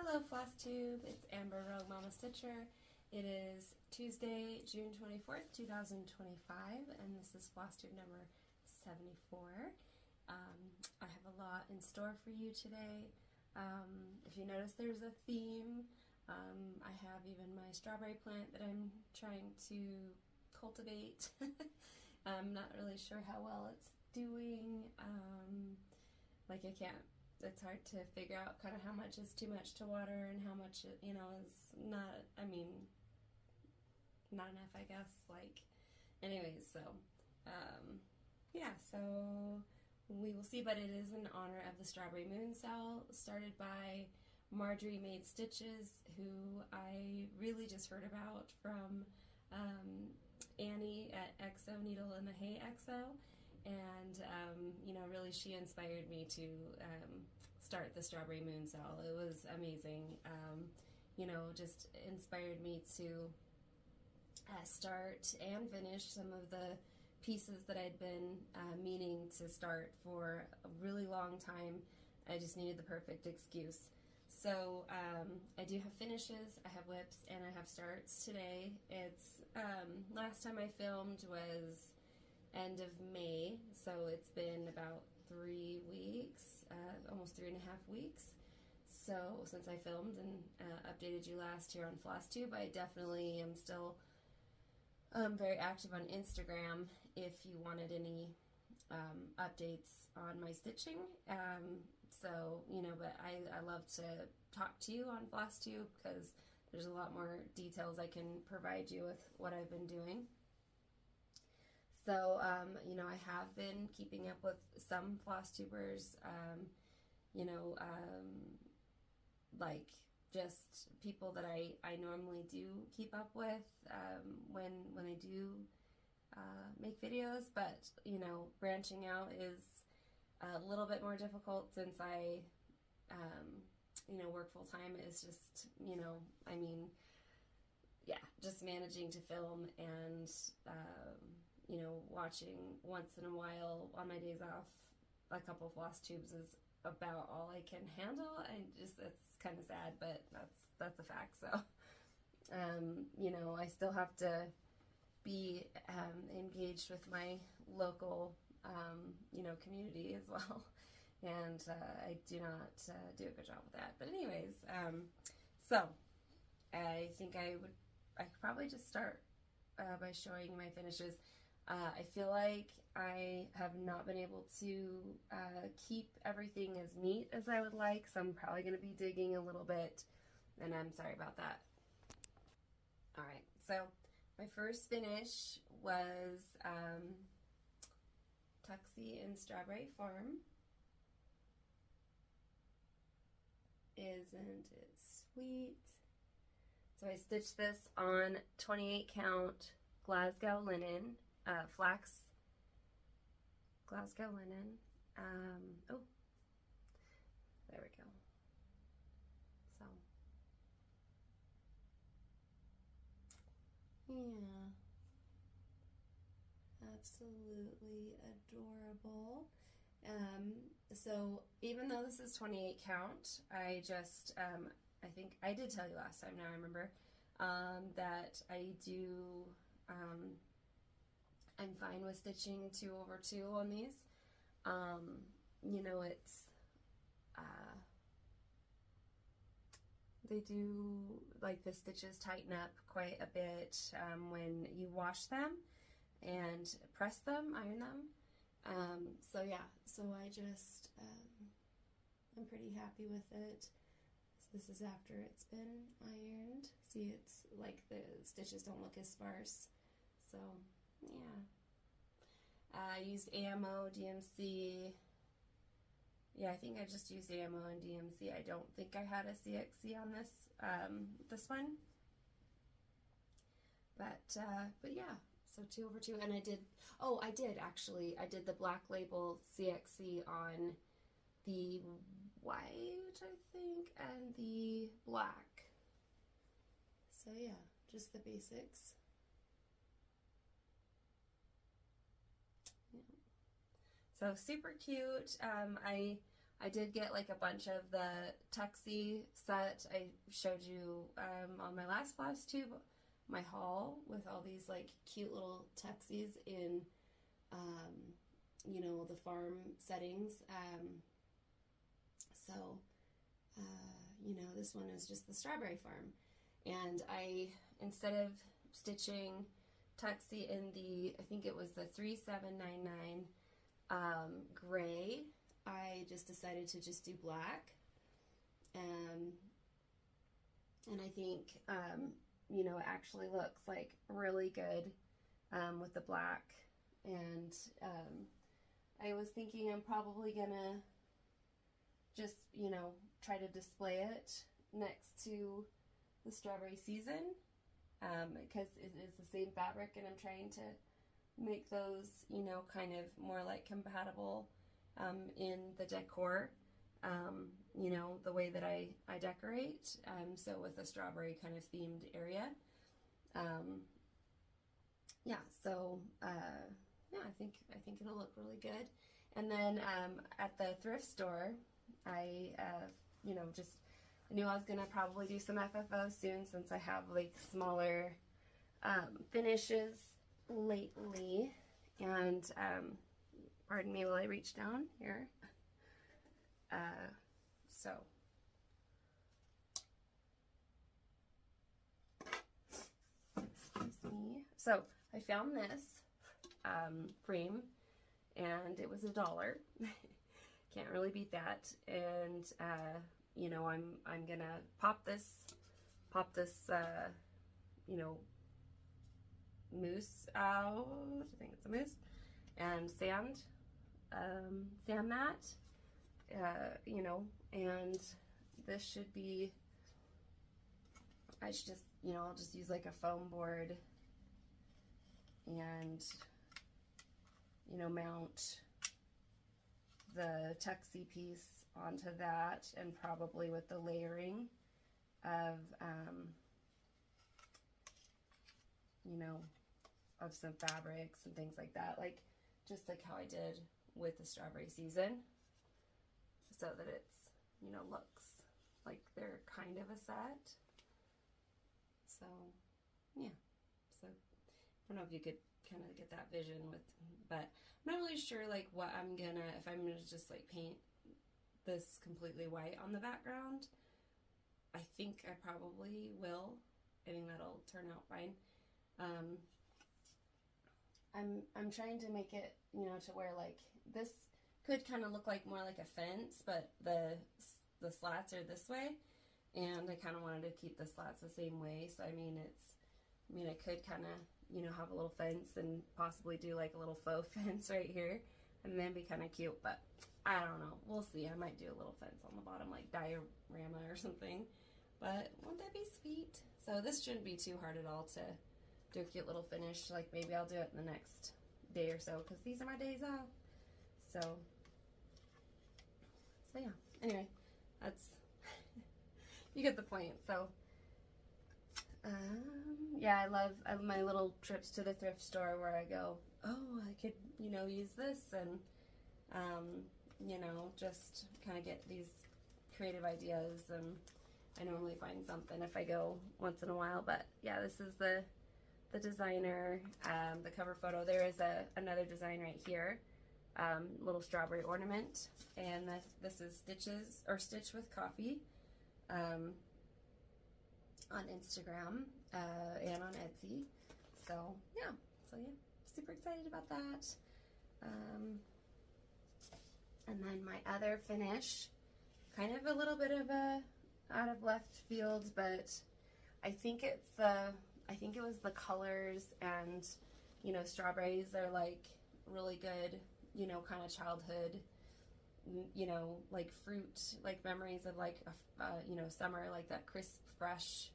Hello Flosstube, it's Amber Rogue Mama Stitcher. It is Tuesday, June 24th, 2025, and this is Flosstube number 74. I have a lot in store for you today. If you notice, there's a theme. I have even my strawberry plant that I'm trying to cultivate. I'm not really sure how well it's doing. It's hard to figure out kind of how much is too much to water and how much, is not, not enough, I guess. So we will see, but it is in honor of the Strawberry Moon SAL, started by Marjorie Made Stitches, who I really just heard about from Annie at XO Needle in the Hay XO. And, really she inspired me to start the Strawberry Moon SAL. It was amazing. Just inspired me to start and finish some of the pieces that I'd been meaning to start for a really long time. I just needed the perfect excuse. So I do have finishes, I have whips, and I have starts today. It's last time I filmed was end of May, so it's been about 3 weeks, almost 3.5 weeks. So since I filmed and updated you last year on Flosstube, I definitely am still very active on Instagram if you wanted any updates on my stitching. But I love to talk to you on Flosstube because there's a lot more details I can provide you with what I've been doing. So, I have been keeping up with some Flosstubers, just people that I normally do keep up with when they do make videos, but, branching out is a little bit more difficult since I, work full-time. Is just, just managing to film and, watching once in a while on my days off a couple of Flosstubes is about all I can handle. It's kind of sad, but that's a fact. So, I still have to be engaged with my local, community as well. And I do not do a good job with that. But anyways, so I think I could probably just start by showing my finishes. I feel like I have not been able to keep everything as neat as I would like, so I'm probably going to be digging a little bit, and I'm sorry about that. Alright, so my first finish was Tuxie in Strawberry Farm. Isn't it sweet? So I stitched this on 28 count Glasgow linen. Flax Glasgow linen. There we go. So, yeah, absolutely adorable. So even though this is 28 count, I just, I think I did tell you last time, now I remember, that I do, I'm fine with stitching 2/2 on these. It's, they do, the stitches tighten up quite a bit when you wash them and press them, iron them. So I just, I'm pretty happy with it. So this is after it's been ironed. See, it's like the stitches don't look as sparse. So, yeah. I used AMO, DMC. Yeah, I think I just used AMO and DMC. I don't think I had a CXC on this this one. But yeah, so 2/2, and I did the Black Label CXC on the white, I think, and the black. So yeah, just the basics. Yeah. So super cute. I I did get like a bunch of the tuxie set I showed you on my last Flosstube, my haul with all these like cute little tuxies in, you know, the farm settings. You know, this one is just the strawberry farm. And I, instead of stitching tuxie in the, I think it was the 3799 gray, I just decided to just do black. And I think, you know, it actually looks like really good with the black. And I was thinking I'm probably gonna just, you know, try to display it next to the strawberry season, because it is the same fabric, and I'm trying to make those, you know, kind of more like compatible in the decor, you know, the way that I decorate, so with a strawberry kind of themed area. Yeah, so yeah, I think it'll look really good. And then at the thrift store, I you know, just I knew I was gonna probably do some FFO soon, since I have like smaller finishes lately. And pardon me while I reach down here. So excuse me. So I found this frame, and it was $1. Can't really beat that. And you know, I'm gonna pop this you know, mousse out. I think it's a mousse, and sand that, you know, and this should be, I should just, you know, I'll just use like a foam board and, you know, mount the tuxie piece onto that, and probably with the layering of, you know, of some fabrics and things like that, like just like how I did with the strawberry season, so that it's, you know, looks like they're kind of a set. So yeah, so I don't know if you could kind of get that vision with, but I'm not really sure like what I'm gonna, if I'm gonna just like paint this completely white on the background. I think I probably will. I think that'll turn out fine. I'm trying to make it, you know, to where like this could kind of look like more like a fence, but the slats are this way, and I kind of wanted to keep the slats the same way. So I mean, I could kind of, you know, have a little fence and possibly do like a little faux fence right here, and then be kind of cute. But I don't know, we'll see. I might do a little fence on the bottom, like diorama or something. But won't that be sweet? So this shouldn't be too hard at all to do a cute little finish. Like maybe I'll do it in the next day or so, because these are my days off. So yeah, anyway, that's you get the point. So yeah, I love my little trips to the thrift store where I go, oh, I could, you know, use this, and you know, just kind of get these creative ideas, and I normally find something if I go once in a while. But yeah, this is the designer, the cover photo. There is another design right here, little strawberry ornament, and this is Stitch with Coffee on Instagram and on Etsy. So yeah, super excited about that. And then my other finish, kind of a little bit of a out of left field, but I think it was the colors, and you know, strawberries are like really good, you know, kind of childhood, you know, like fruit, like memories of like you know, summer, like that crisp, fresh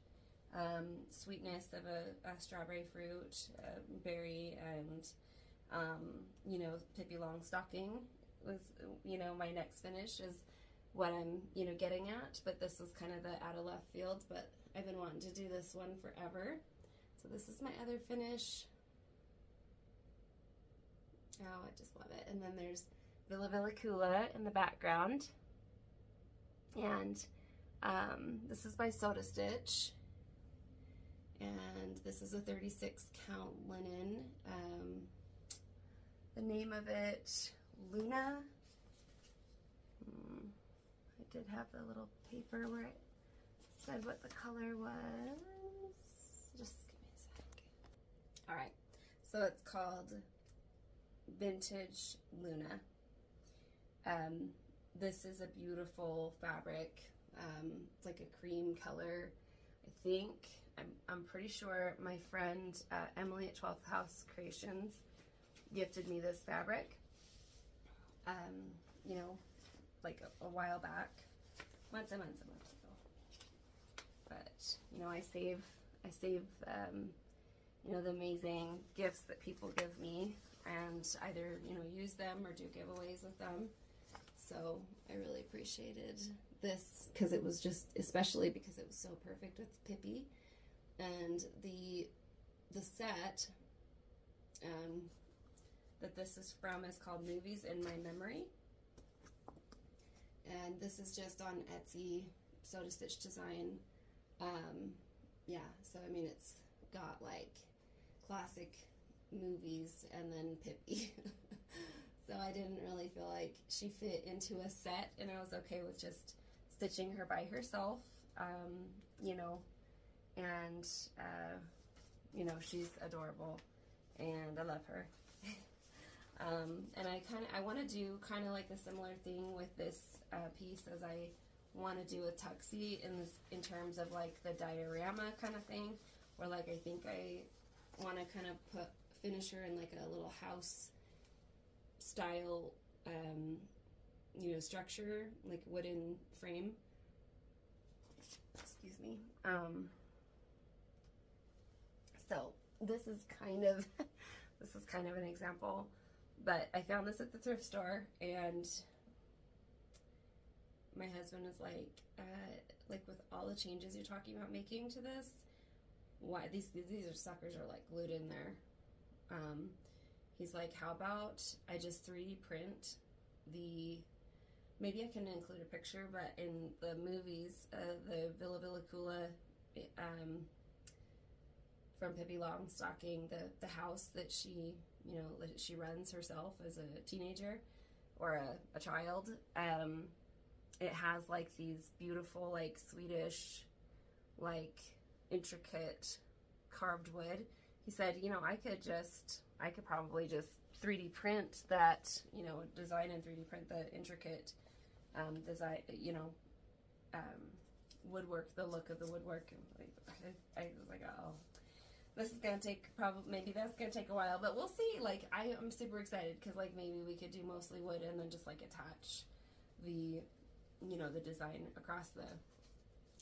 sweetness of a strawberry fruit, berry, and you know, Pippi Longstocking was, you know, my next finish is what I'm, you know, getting at. But this was kind of the out of left field, but I've been wanting to do this one forever. So this is my other finish. Oh, I just love it. And then there's Villa Villa Coola in the background. And this is by Soda Stitch, and this is a 36 count linen. The name of it, Luna. I did have the little paper where it said what the color was. Just give me a sec. All right, so it's called Vintage Luna. This is a beautiful fabric. It's like a cream color, I think. I'm pretty sure my friend Emily at 12th House Creations gifted me this fabric, you know, like a while back, months and months and months ago. But, you know, I save, you know, the amazing gifts that people give me, and either, you know, use them or do giveaways with them. So I really appreciated this, because it was just, especially because it was so perfect with Pippi. And the set that this is from is called Movies in My Memory. And this is just on Etsy, Soda Stitch design. Yeah, so I mean, it's got like classic movies and then Pippi. So I didn't really feel like she fit into a set, and I was okay with just stitching her by herself, you know, and, you know, she's adorable, and I love her. And I want to do kind of like a similar thing with this piece, as I want to do a tuxie in terms of like the diorama kind of thing, where like I think I want to kind of finish her in like a little house style, you know, structure, like wooden frame. Excuse me. So this is kind of an example, but I found this at the thrift store, and my husband is like with all the changes you're talking about making to this, why these are suckers are like glued in there. He's like, how about I just 3D print maybe I can include a picture, but in the movies, the Villa Kula, from Pippi Longstocking, the house that she, you know, that she runs herself as a teenager or a child, it has like these beautiful, like Swedish, like intricate carved wood. He said, you know, I could probably just 3D print that, you know, design and 3D print the intricate design, you know, woodwork, the look of the woodwork. And I was like, oh, this is gonna take maybe that's gonna take a while, but we'll see. Like, I'm super excited, because like maybe we could do mostly wood and then just like attach the, you know, the design across the,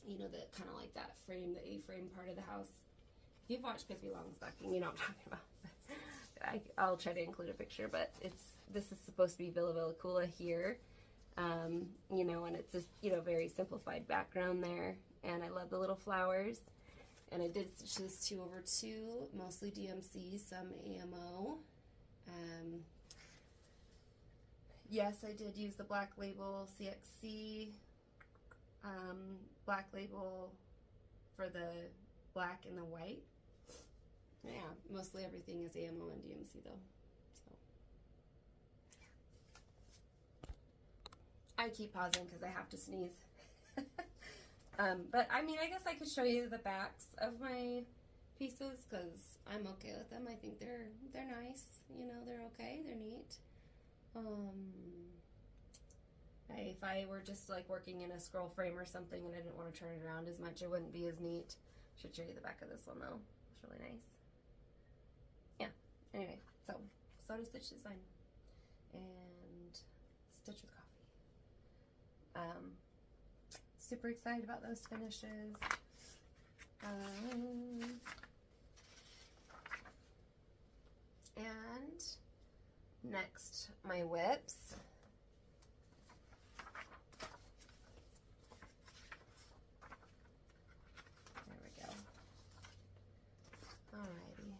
you know, the kind of like that frame, the A-frame part of the house. If you've watched Pippi Longstocking, you know what I'm talking about. I'll try to include a picture, but this is supposed to be Villa Kula here, you know, and it's just, you know, very simplified background there, and I love the little flowers. And I did stitch this 2/2, mostly DMC, some AMO. Yes, I did use the Black Label CXC Black Label for the black and the white. Yeah, mostly everything is AMO and DMC though. So I keep pausing because I have to sneeze. But I mean, I guess I could show you the backs of my pieces, because I'm okay with them. I think they're nice. You know, they're okay. They're neat. If I were just like working in a scroll frame or something and I didn't want to turn it around as much, it wouldn't be as neat. Should show you the back of this one though. It's really nice. Yeah. Anyway, so Soda Stitch design and Stitch with Coffee. Super excited about those finishes. And next, my whips. There we go. Alrighty.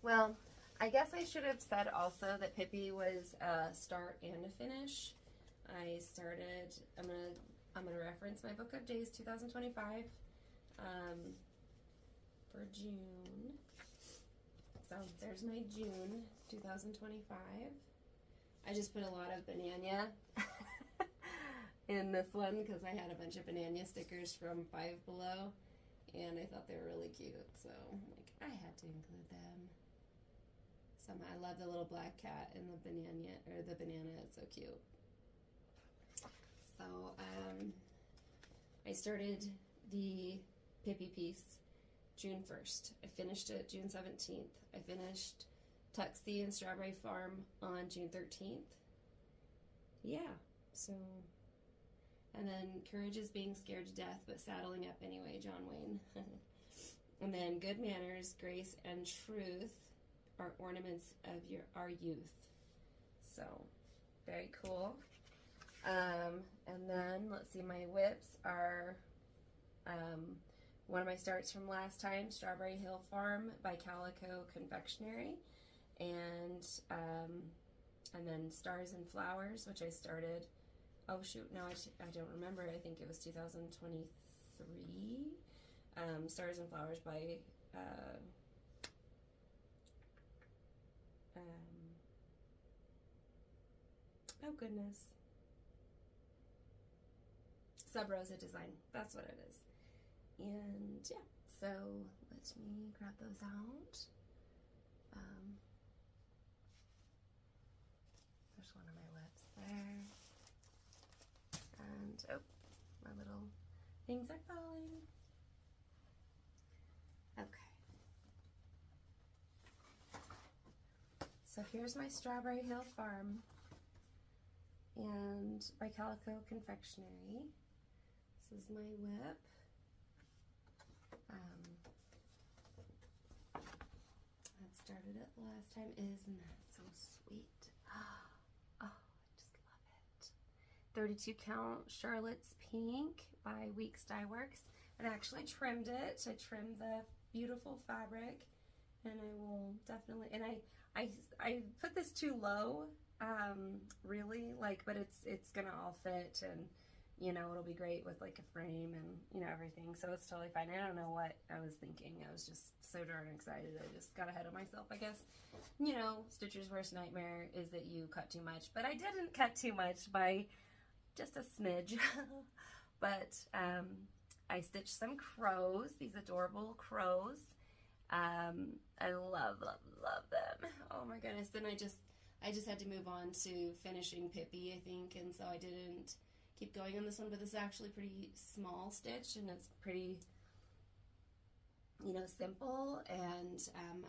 Well, I guess I should have said also that Pippi was a start and a finish. I started, I'm gonna reference my book of days 2025 for June. So there's my June 2025. I just put a lot of banana in this one because I had a bunch of banana stickers from Five Below, and I thought they were really cute, so like I had to include them. I love the little black cat and the banana, it's so cute. So I started the Pippi piece June 1st. I finished it June 17th. I finished Tuxie and Strawberry Farm on June 13th. Yeah, so, and then Courage is Being Scared to Death but Saddling Up Anyway, John Wayne. And then Good Manners, Grace, and Truth are ornaments of our youth. So, very cool. And then, let's see, my whips are one of my starts from last time, Strawberry Hill Farm by Calico Confectionery. And then Stars and Flowers, which I started, oh shoot, no, I don't remember, I think it was 2023. Stars and Flowers by oh goodness, Sub Rosa Design, that's what it is. And yeah, so let me grab those out. There's one of my whips there. And oh, my little things are falling. Okay. So here's my Strawberry Hill Farm and by Calico Confectionery. This is my whip. That started it last time. Isn't that so sweet? Oh, I just love it. 32 count Charlotte's Pink by Weeks Dye Works. I actually trimmed it. I trimmed the beautiful fabric, and I will definitely, and I put this too low, really, like, but it's gonna all fit, and you know, it'll be great with like a frame and, you know, everything. So it's totally fine. I don't know what I was thinking. I was just so darn excited. I just got ahead of myself, I guess. You know, Stitcher's worst nightmare is that you cut too much. But I didn't cut too much by just a smidge. But I stitched some crows, these adorable crows. I love, love, love them. Oh my goodness. Then I just had to move on to finishing Pippi, I think. And so I didn't keep going on this one, but this is actually pretty small stitch, and it's pretty, you know, simple, and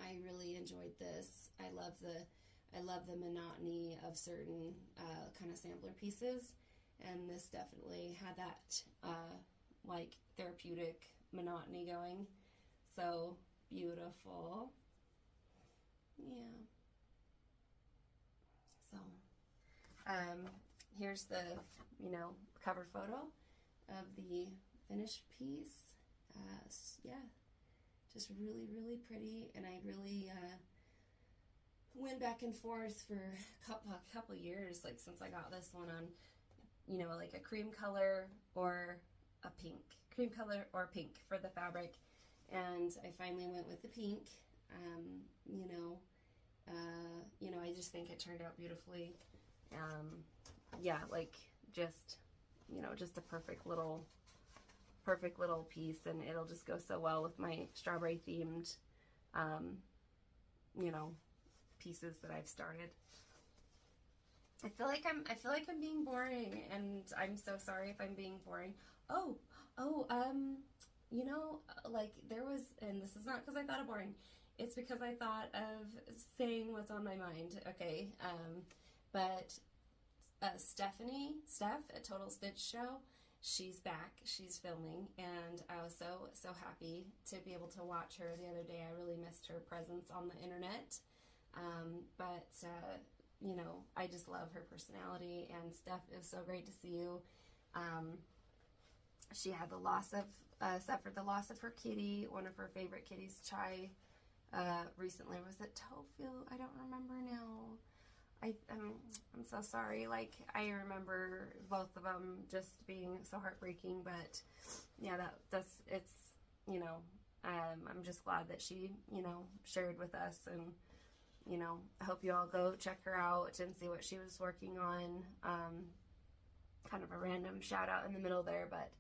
I really enjoyed this. I love the monotony of certain kind of sampler pieces, and this definitely had that like therapeutic monotony going. So beautiful. Yeah. So here's the, you know, cover photo of the finished piece. Yeah, just really, really pretty, and I really went back and forth for a couple years, like since I got this one, on, you know, like a cream color or a pink, cream color or pink for the fabric, and I finally went with the pink. You know, I just think it turned out beautifully. Yeah, like just, you know, just a perfect little piece, and it'll just go so well with my strawberry themed, you know, pieces that I've started. I feel like I'm being boring, and I'm so sorry if I'm being boring. You know, like there was, and this is not because I thought of boring, it's because I thought of saying what's on my mind. Okay, but Steph at Total Stitch Show, she's back, she's filming, and I was so happy to be able to watch her the other day. I really missed her presence on the internet, but you know, I just love her personality, and Steph, it was so great to see you. She had the loss of, suffered the loss of her kitty, one of her favorite kitties, Chai, recently. Was it Tofu? I don't remember now. I'm so sorry. Like, I remember both of them just being so heartbreaking, but yeah, it's, you know, I'm just glad that she, you know, shared with us, and, you know, I hope you all go check her out and see what she was working on. Kind of a random shout out in the middle there, but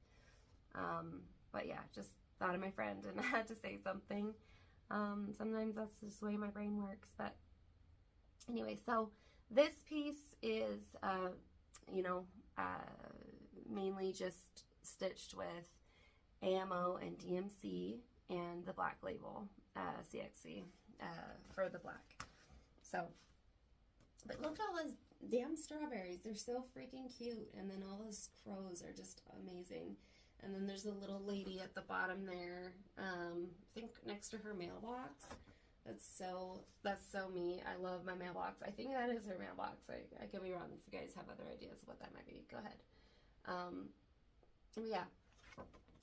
yeah, just thought of my friend and I had to say something. Sometimes that's just the way my brain works, but anyway, so this piece is, you know, mainly just stitched with AMO and DMC and the black label, CXC, for the black. So, but look at all those damn strawberries. They're so freaking cute. And then all those crows are just amazing. And then there's a little lady at the bottom there, I think next to her mailbox. That's so me. I love my mailbox. I think that is her mailbox. I could be wrong if you guys have other ideas of what that might be. Go ahead. Yeah,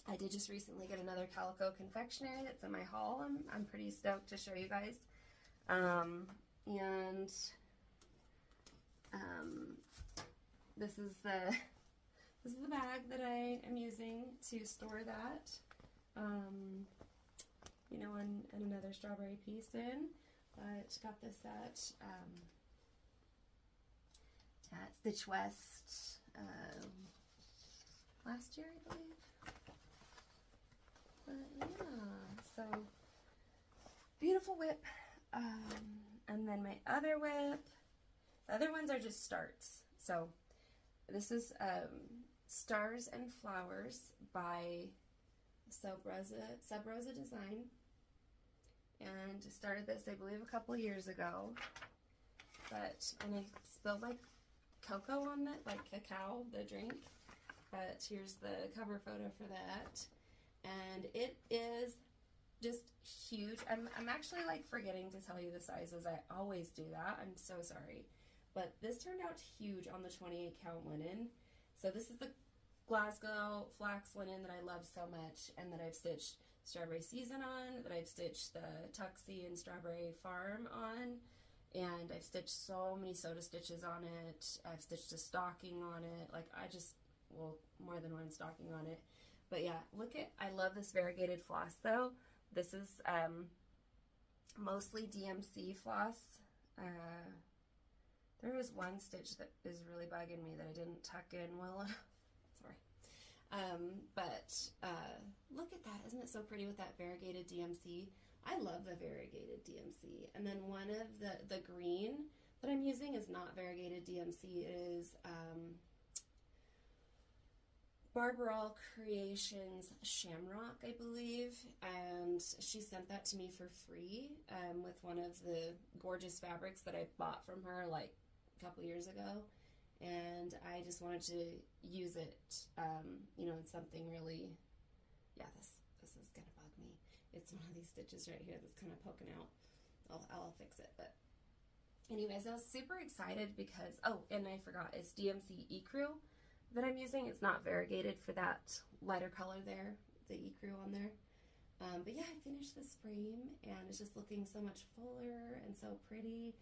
I did just recently get another Calico confectionery that's in my haul. I'm pretty stoked to show you guys. This is the bag that I am using to store that, you know, and another strawberry piece in. But got this at Stitch West last year, I believe. But yeah, so beautiful whip. And then my other whip, the other ones are just starts. So this is Stars and Flowers by Sub Rosa Design. And started this, I believe, a couple years ago. And I spilled like cocoa on it, like cacao, the drink. But here's the cover photo for that. And it is just huge. I'm actually like forgetting to tell you the sizes. I always do that. I'm so sorry. But this turned out huge on the 28 count linen. So this is the Glasgow flax linen that I love so much, and that I've stitched Strawberry Season on, that I've stitched the Tuxie and Strawberry Farm on, and I've stitched so many soda stitches on it. I've stitched a stocking on it. Like, well, more than one stocking on it. But yeah, I love this variegated floss though. This is mostly DMC floss. There was one stitch that is really bugging me that I didn't tuck in well enough. Sorry. But look at that. Isn't it so pretty with that variegated DMC? I love the variegated DMC. And then one of the green that I'm using is not variegated DMC. It is Barbarelle Creations Shamrock, I believe, and she sent that to me for free with one of the gorgeous fabrics that I bought from her like a couple years ago, and I just wanted to use it, you know, in something really, yeah, this is gonna bug me. It's one of these stitches right here that's kind of poking out. I'll fix it, but anyways, I was super excited because, oh, and I forgot, it's DMC Ecru that I'm using. It's not variegated for that lighter color there, the ecru on there. But yeah, I finished this frame and it's just looking so much fuller and so pretty.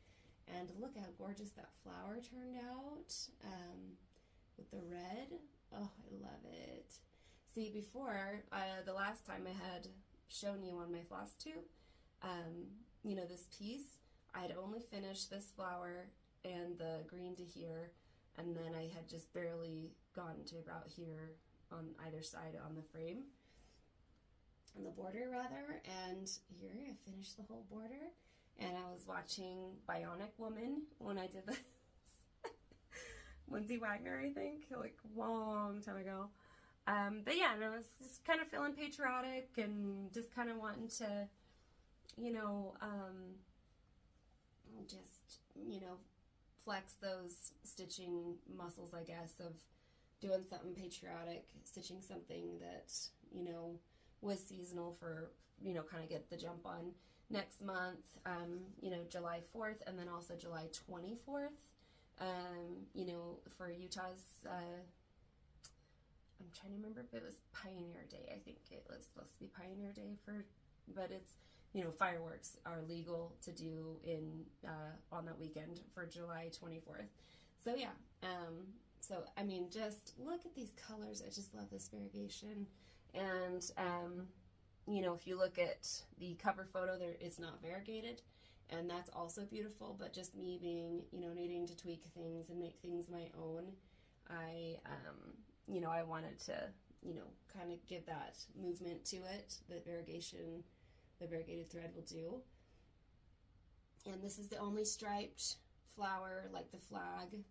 And look how gorgeous that flower turned out with the red. Oh, I love it. See, before, the last time I had shown you on my Flosstube, you know, this piece, I had only finished this flower and the green to here, and then I had just barely gotten to about here on either side on the frame, on the border rather, and here I finished the whole border, and I was watching Bionic Woman when I did this. Lindsay Wagner, I think, like long time ago. But yeah, and I was just kind of feeling patriotic and just kind of wanting to, you know, just, you know, flex those stitching muscles, I guess, of doing something patriotic, stitching something that, you know, was seasonal for, you know, kind of get the jump on next month, you know, July 4th, and then also July 24th, you know, for Utah's, I'm trying to remember if it was Pioneer Day. I think it was supposed to be Pioneer Day but it's you know, fireworks are legal to do in on that weekend for July 24th. So yeah, so I mean, just look at these colors. I just love this variegation. And you know, if you look at the cover photo, there it's not variegated, and that's also beautiful. But just me being, you know, needing to tweak things and make things my own, I you know, I wanted to, you know, kind of give that movement to it that variegation, the variegated thread will do. And this is the only striped flower, like the flag,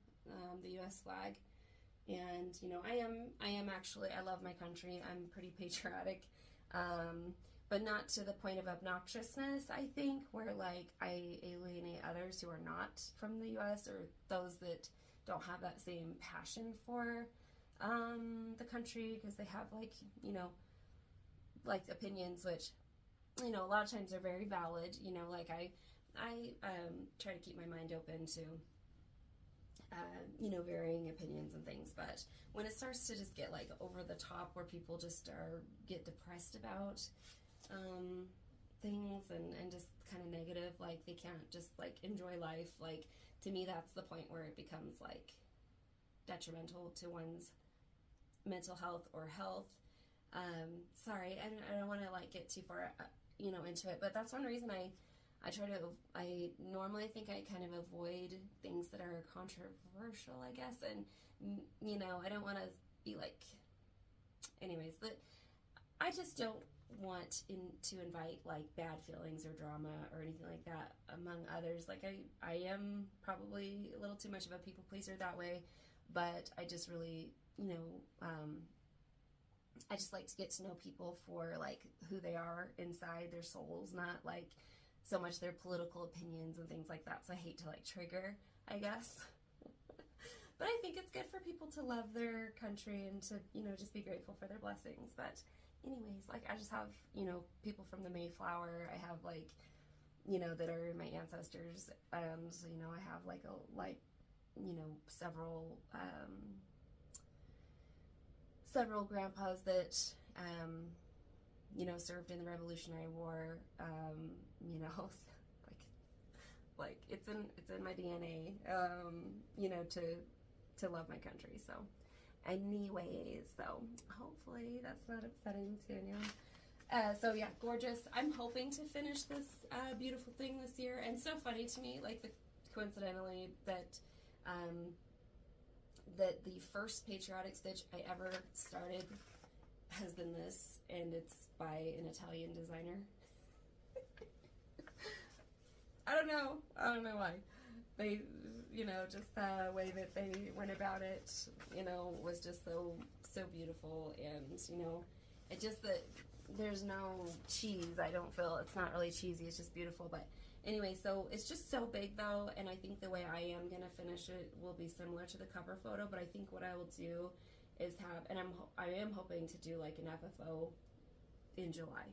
the U.S. flag. And you know, I am actually, I love my country. I'm pretty patriotic, but not to the point of obnoxiousness, I think, where like I alienate others who are not from the U.S. or those that don't have that same passion for the country, because they have, like, you know, like opinions which, you know, a lot of times are very valid. You know, like I try to keep my mind open to you know, varying opinions and things, but when it starts to just get like over the top, where people just get depressed about things and just kind of negative, like they can't just like enjoy life, like to me that's the point where it becomes like detrimental to one's mental health or health. Sorry, I don't want to like get too far you know, into it, but that's one reason I normally think I kind of avoid things that are controversial, I guess, and you know, I don't want to be like, anyways, but I just don't want to invite like bad feelings or drama or anything like that among others. Like I am probably a little too much of a people pleaser that way, but I just really, you know, I just like to get to know people for like who they are inside their souls, not like so much their political opinions and things like that. So I hate to like trigger, I guess. But I think it's good for people to love their country and to, you know, just be grateful for their blessings. But anyways, like I just have, you know, people from the Mayflower. I have like, you know, that are my ancestors, and you know, I have like you know, several grandpas that you know, served in the Revolutionary War. You know, like it's in my DNA. You know, to love my country. So, anyways, so hopefully that's not upsetting to anyone. So yeah, gorgeous. I'm hoping to finish this beautiful thing this year. And so funny to me, like coincidentally, that that the first patriotic stitch I ever started has been this, and it's by an Italian designer. I don't know why. They, you know, just the way that they went about it, you know, was just so beautiful. And you know, it just that there's no cheese. I don't feel it's not really cheesy. It's just beautiful. But anyway, so it's just so big though, and I think the way I am gonna finish it will be similar to the cover photo. But I think what I will do is have, and I am hoping to do like an FFO in July.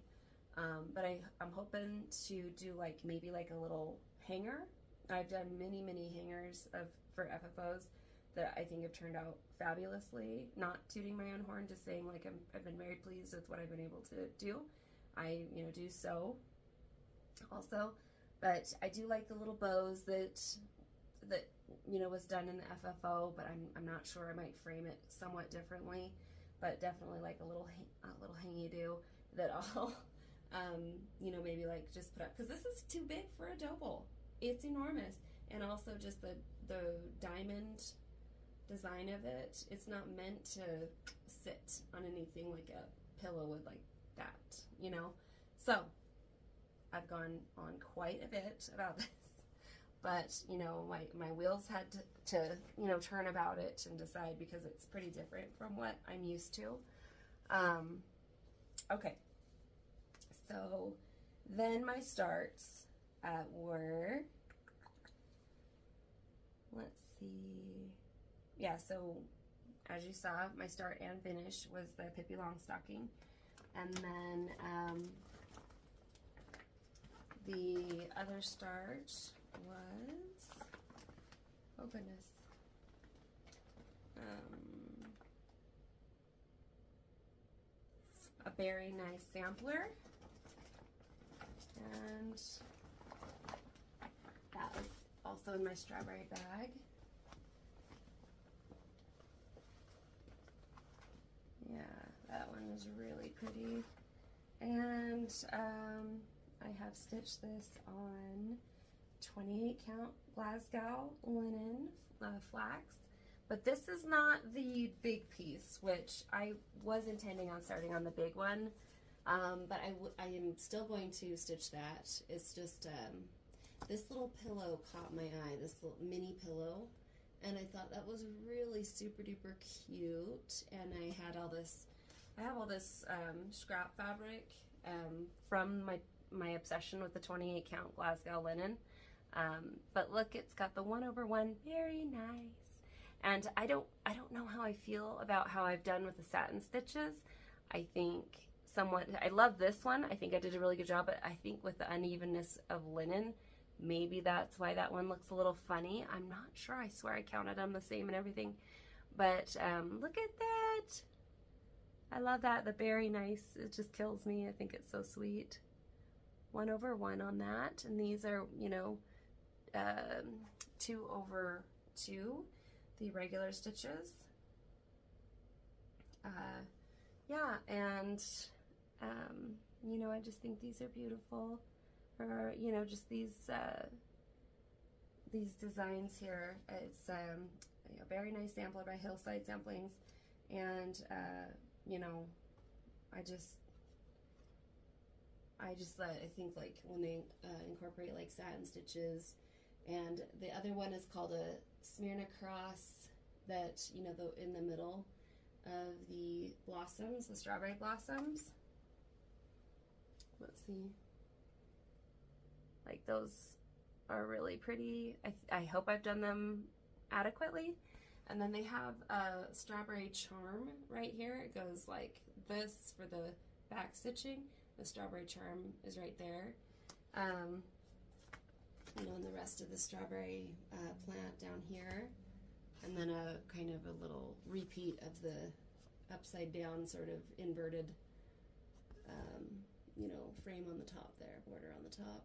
But I'm hoping to do like maybe like a little hanger. I've done many hangers for FFOs that I think have turned out fabulously. Not tooting my own horn, just saying like I've been very pleased with what I've been able to do. I, you know, do sew also, but I do like the little bows that you know, was done in the FFO, but I'm not sure. I might frame it somewhat differently, but definitely like a little hangy do that I'll you know, maybe like just put up, because this is too big for a double. It's enormous. And also just the diamond design of it, it's not meant to sit on anything like a pillow would, like that, you know. So I've gone on quite a bit about this, but you know, my wheels had to you know, turn about it and decide, because it's pretty different from what I'm used to. Okay, so then my starts were, let's see, yeah, so as you saw, my start and finish was the Pippi Longstocking, and then the other start was, oh goodness, a very nice sampler. And that was also in my strawberry bag. Yeah, that one was really pretty. And I have stitched this on 28 count Glasgow linen flax, but this is not the big piece, which I was intending on starting on the big one, but I am still going to stitch that. It's just this little pillow caught my eye, this little mini pillow, and I thought that was really super duper cute. And I have all this scrap fabric from my obsession with the 28 count Glasgow linen. But look, it's got the 1/1, very nice. And I don't know how I feel about how I've done with the satin stitches. I think I love this one. I think I did a really good job, but I think with the unevenness of linen, maybe that's why that one looks a little funny. I'm not sure. I swear I counted them the same and everything. But look at that. I love that. The very nice. It just kills me. I think it's so sweet. 1/1 on that. And these are, you know, 2/2, the regular stitches. Yeah, and you know, I just think these are beautiful. Or, you know, just these designs here. It's a very nice sampler by Hillside Samplings, and you know, I think like when they incorporate like satin stitches, and the other one is called a Smyrna cross, that, you know, in the middle of the blossoms, the strawberry blossoms. Let's see. Like, those are really pretty. I hope I've done them adequately. And then they have a strawberry charm right here. It goes like this for the back stitching. The strawberry charm is right there. You know, and the rest of the strawberry plant down here. And then a kind of a little repeat of the upside down sort of inverted, you know, frame on the top there, border on the top.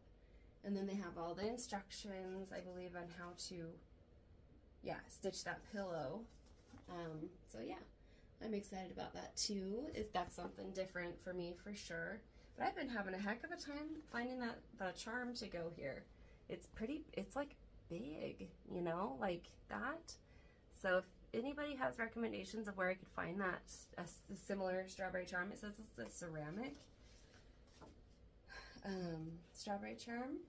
And then they have all the instructions, I believe, on how to, yeah, stitch that pillow. So yeah, I'm excited about that too. That's something different for me for sure. But I've been having a heck of a time finding the charm to go here. It's pretty, it's like big, you know, like that. So if anybody has recommendations of where I could find that, a similar strawberry charm, it says it's a ceramic strawberry charm.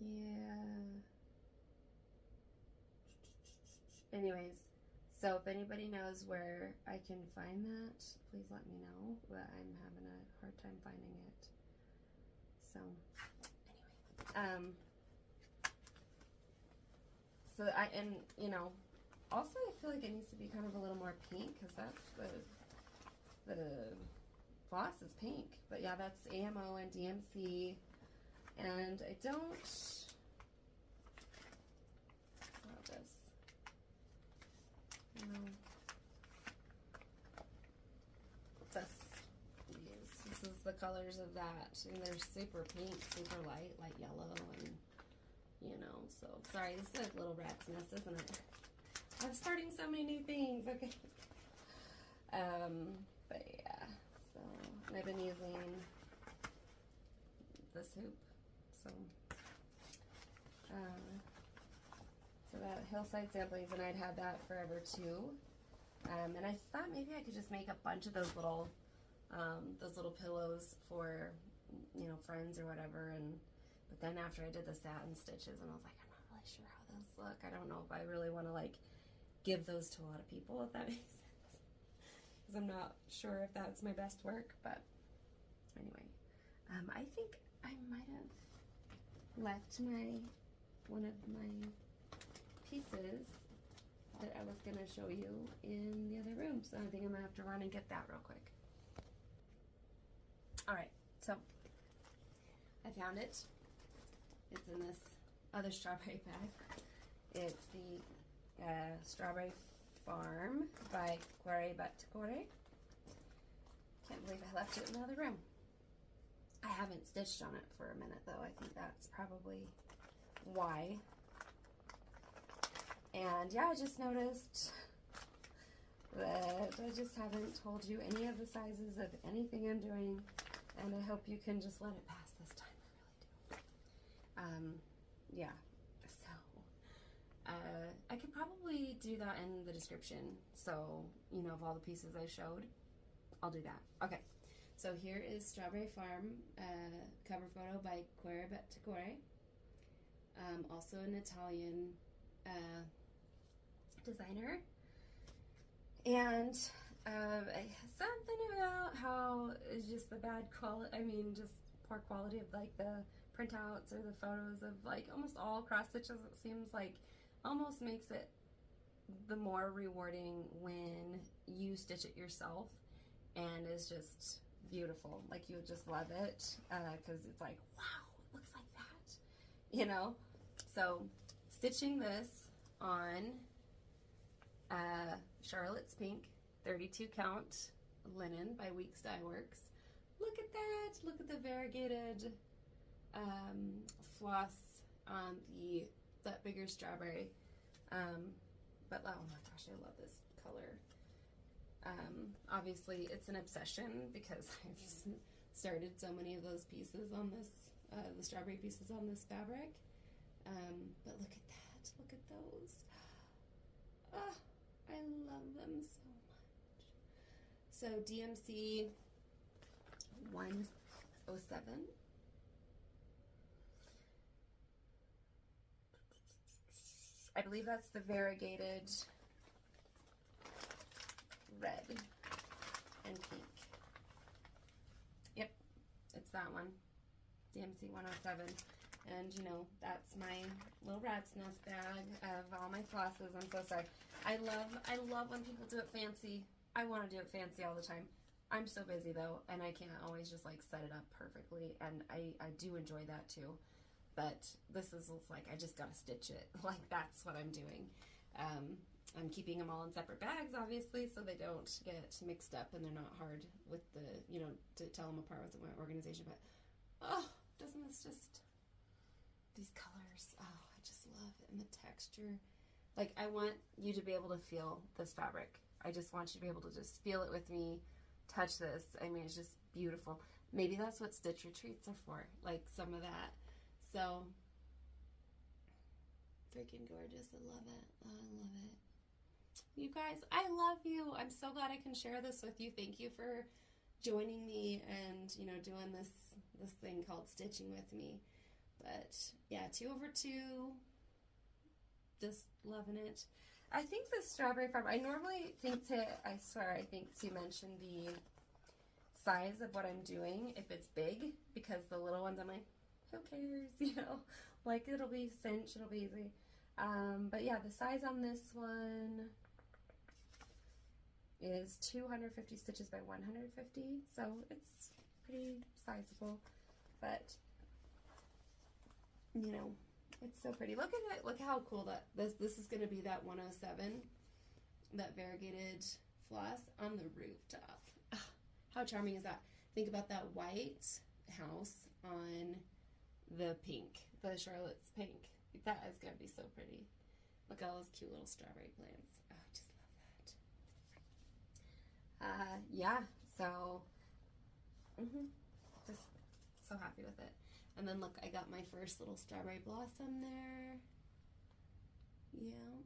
Yeah. Anyways, so if anybody knows where I can find that, please let me know. But I'm having a hard time finding it. So, anyway. So and you know, also I feel like it needs to be kind of a little more pink, because that's the floss is pink. But yeah, that's AMO and DMC. And I don't, this, you know, this is the colors of that, and they're super pink, super light yellow, and, you know, so, sorry, this is a little rat's nest, isn't it? I'm starting so many new things, okay. But yeah, so, and I've been using this hoop. So that Hillside Samplings, and I'd had that forever too. And I thought maybe I could just make a bunch of those little pillows for, you know, friends or whatever. But then after I did the satin stitches, and I was like, I'm not really sure how those look. I don't know if I really want to like give those to a lot of people, if that makes sense. Because I'm not sure if that's my best work. But anyway, I think I might have left one of my pieces that I was going to show you in the other room, so I think I'm going to have to run and get that real quick. Alright, so I found it. It's in this other strawberry bag. It's the Strawberry Farm by Cuore Batticore. Can't believe I left it in the other room. I haven't stitched on it for a minute though. I think that's probably why. And yeah, I just noticed that I just haven't told you any of the sizes of anything I'm doing, and I hope you can just let it pass this time. I really do. Yeah, so I could probably do that in the description, so you know, of all the pieces I showed, I'll do that. Okay, so here is Strawberry Farm cover photo by Cuore Bettacore, also an Italian designer. And something about how it's just the bad quality, I mean, just poor quality of like the printouts or the photos of like almost all cross stitches. It seems like almost makes it the more rewarding when you stitch it yourself, and it's just beautiful. Like, you would just love it because it's like, wow, it looks like that, you know? So stitching this on Charlotte's Pink 32 count linen by Weeks Dye Works. Look at that. Look at the variegated floss on that bigger strawberry. But oh my gosh, I love this color. Obviously it's an obsession because I've started so many of those pieces on this, the strawberry pieces on this fabric. But look at that. Look at those. Ah, I love them so much. So DMC 107. I believe that's the variegated red and pink. Yep, it's that one. DMC 107. And you know, that's my little rat's nest bag of all my flosses. I'm so sorry. I love when people do it fancy. I want to do it fancy all the time. I'm so busy though, and I can't always just like set it up perfectly, and I do enjoy that too. But this is like, I just gotta stitch it. Like, that's what I'm doing. I'm keeping them all in separate bags, obviously, so they don't get mixed up and they're not hard with the, you know, to tell them apart with my organization. But oh, doesn't this just, these colors, oh, I just love it. And the texture, like, I want you to be able to feel this fabric. I just want you to be able to just feel it with me, touch this. I mean, it's just beautiful. Maybe that's what stitch retreats are for, like some of that. So freaking gorgeous. I love it. Oh, I love it. You guys, I love you. I'm so glad I can share this with you. Thank you for joining me and, you know, doing this thing called stitching with me. But yeah, 2/2, just loving it. I think the strawberry farm, I normally think to, I swear, I think to mention the size of what I'm doing if it's big, because the little ones I'm like, who cares, you know, like it'll be cinch, it'll be easy. But yeah, the size on this one is 250 stitches by 150, so it's pretty sizable. But you know, it's so pretty. Look at it. Look how cool that this is going to be, that 107, that variegated floss on the rooftop. Ugh, how charming is that? Think about that white house on the pink, the Charlotte's Pink. That is going to be so pretty. Look at all those cute little strawberry plants. Oh, I just love that. Yeah, so just so happy with it. And then look, I got my first little strawberry blossom there. Yeah.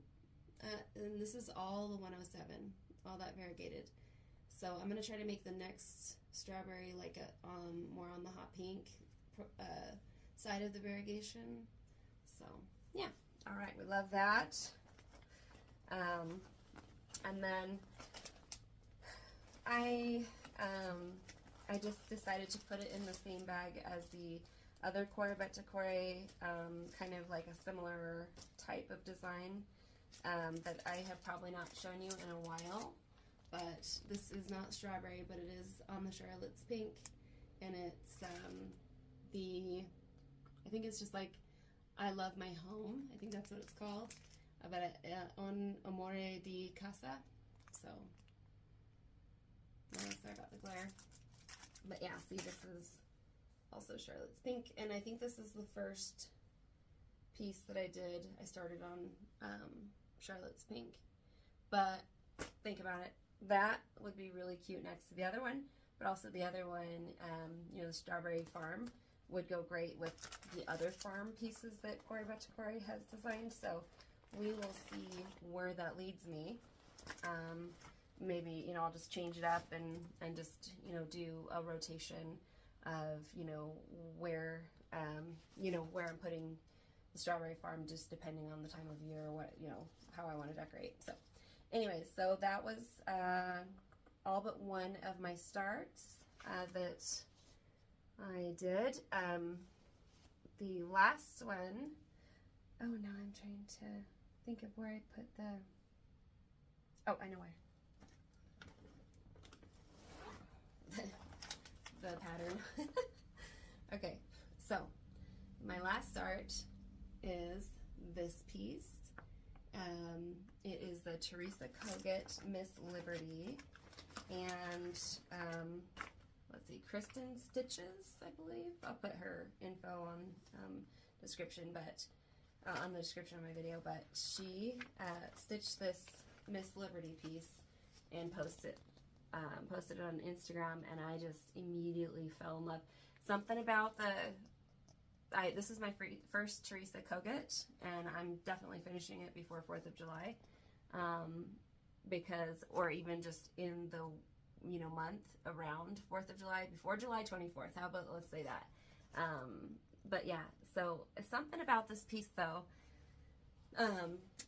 And this is all the 107, all that variegated. So I'm going to try to make the next strawberry like a more on the hot pink side of the variegation. So yeah. All right, we love that. And then I just decided to put it in the same bag as the other Cuore Bettacore, kind of like a similar type of design that I have probably not shown you in a while. But this is not strawberry, but it is on the Charlotte's Pink, and it's I think it's just like I Love My Home. I think that's what it's called. But Un Amore di Casa. So sorry about the glare. But yeah, see, this is also Charlotte's Pink, and I think this is the first piece that I did. I started on Charlotte's Pink, but think about it. That would be really cute next to the other one, but also the other one, you know, the Strawberry Farm would go great with the other farm pieces that Corey Butchacore has designed. So we will see where that leads me. Maybe, you know, I'll just change it up and just, you know, do a rotation of, you know, where I'm putting the Strawberry Farm, just depending on the time of year, what, you know, how I want to decorate. So anyways, so that was all but one of my starts that I did. The last one, oh, now I'm trying to think of where I put the, oh, I know where. The pattern. Okay, so my last start is this piece. It is the Teresa Kogut Miss Liberty, and let's see, Kristen Stitches, I believe. I'll put her info on description, but on the description of my video. But she stitched this Miss Liberty piece and posted it on Instagram, and I just immediately fell in love. Something about this is my first Teresa Kogut, and I'm definitely finishing it before 4th of July, because, or even just in the, you know, month around 4th of July, before July 24th. How about, let's say that. But yeah, so something about this piece though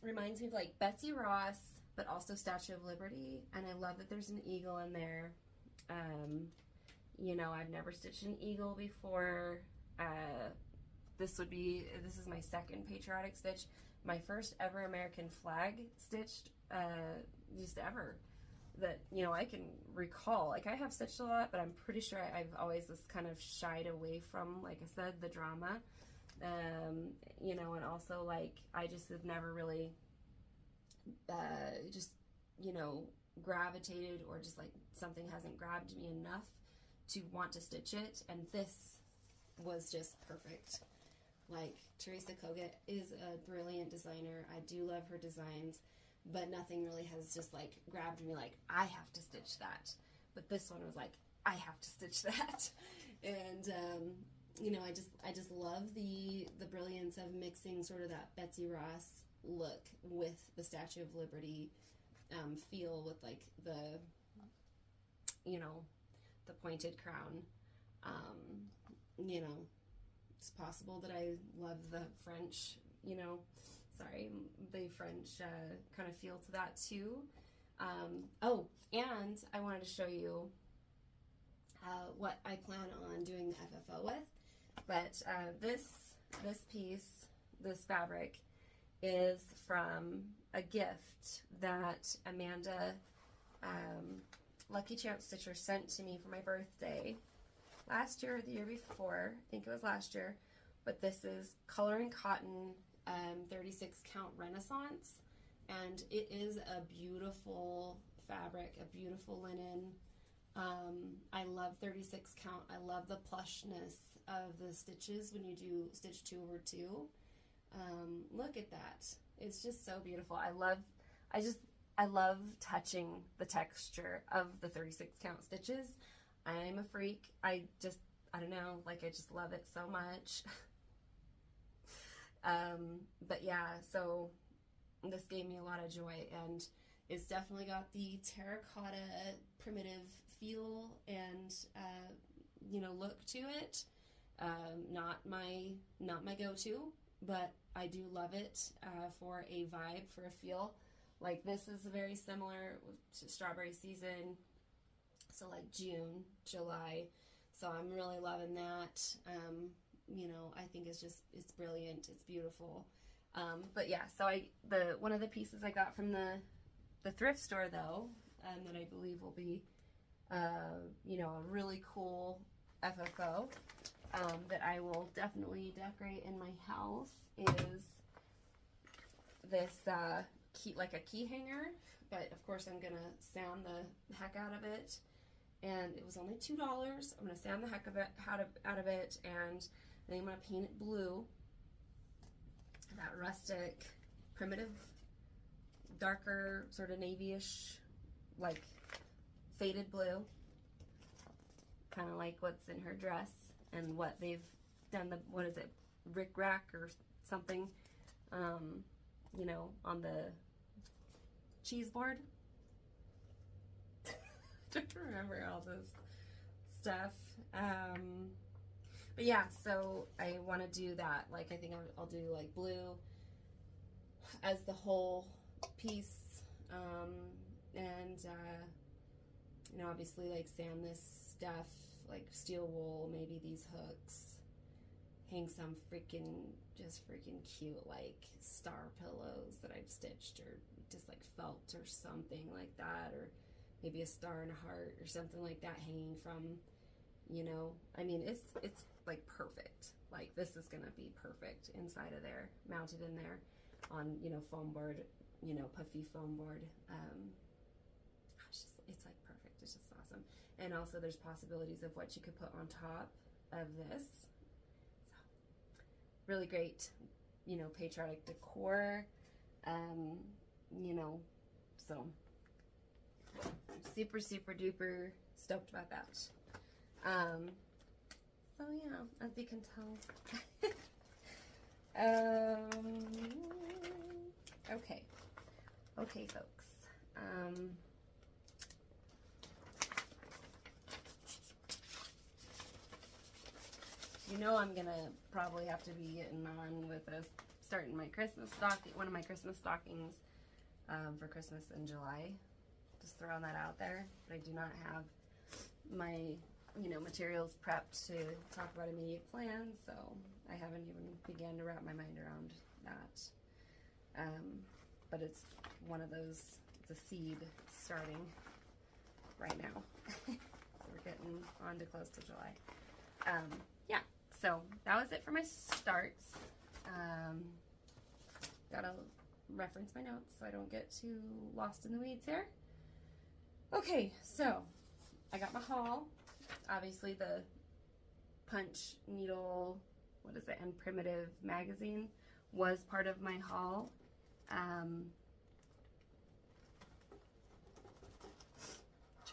reminds me of like Betsy Ross, but also Statue of Liberty, and I love that there's an eagle in there. You know, I've never stitched an eagle before. This is my second patriotic stitch. My first ever American flag stitched, just ever, that, you know, I can recall. Like, I have stitched a lot, but I'm pretty sure I've always just kind of shied away from, like I said, the drama. You know, and also, like, I just have never really just, you know, gravitated, or just like something hasn't grabbed me enough to want to stitch it, and this was just perfect. Like, Teresa Kogut is a brilliant designer. I do love her designs, but nothing really has just like grabbed me like, I have to stitch that. But this one was like, I have to stitch that. And you know, I just love the brilliance of mixing sort of that Betsy Ross look with the Statue of Liberty feel, with like the, you know, the pointed crown. You know, it's possible that I love the French, you know, the French kind of feel to that too. Oh, and I wanted to show you what I plan on doing the FFO with. But this piece, this fabric, is from a gift that Amanda, Lucky Chance Stitcher, sent to me for my birthday last year or the year before. I think it was last year. But this is Coloring Cotton 36 count Renaissance, and it is a beautiful fabric, a beautiful linen. I love 36 count. I love the plushness of the stitches when you do stitch 2 over 2. Look at that. It's just so beautiful. I love touching the texture of the 36 count stitches. I'm a freak. I don't know, like, I just love it so much. But yeah, so this gave me a lot of joy, and it's definitely got the terracotta primitive feel and you know, look to it. Not my go-to, but I do love it for a vibe, for a feel. Like, this is very similar to strawberry season, so like June, July. So I'm really loving that. You know, I think it's brilliant. It's beautiful. But yeah, so one of the pieces I got from the thrift store though, that I believe will be, you know, a really cool FFO, that I will definitely decorate in my house, is this like a key hanger. But of course I'm gonna sand the heck out of it and it was only $2. I'm going to sand the heck of it out of it, and then I'm going to paint it blue, that rustic, primitive, darker, sort of navy-ish, like faded blue, kind of like what's in her dress and what they've done, what is it, rick-rack or something, you know, on the cheese board. Don't remember all this stuff. But yeah, so I want to do that. Like, I think I'll do like blue as the whole piece, and you know, obviously like sand this stuff, like steel wool, maybe these hooks, hang some just freaking cute like star pillows that I've stitched, or just like felt or something like that, or maybe a star and a heart or something like that hanging from, you know, I mean, it's like perfect. Like, this is gonna be perfect inside of there, mounted in there on, you know, foam board, you know, puffy foam board. It's like perfect. It's just awesome. And also there's possibilities of what you could put on top of this. So, really great, you know, patriotic decor, you know, so super, super duper stoked about that. So yeah, as you can tell. Okay, folks. You know, I'm gonna probably have to be getting on with starting my Christmas stocking, one of my Christmas stockings for Christmas in July. Just throwing that out there. But I do not have my, you know, materials prepped to talk about immediate plans, so I haven't even began to wrap my mind around that. But it's one of those, it's a seed starting right now. So we're getting on to close to July. Yeah, so that was it for my starts. Gotta reference my notes so I don't get too lost in the weeds here. Okay, so I got my haul. Obviously the Punch Needle, what is it, and Primitive magazine was part of my haul. Try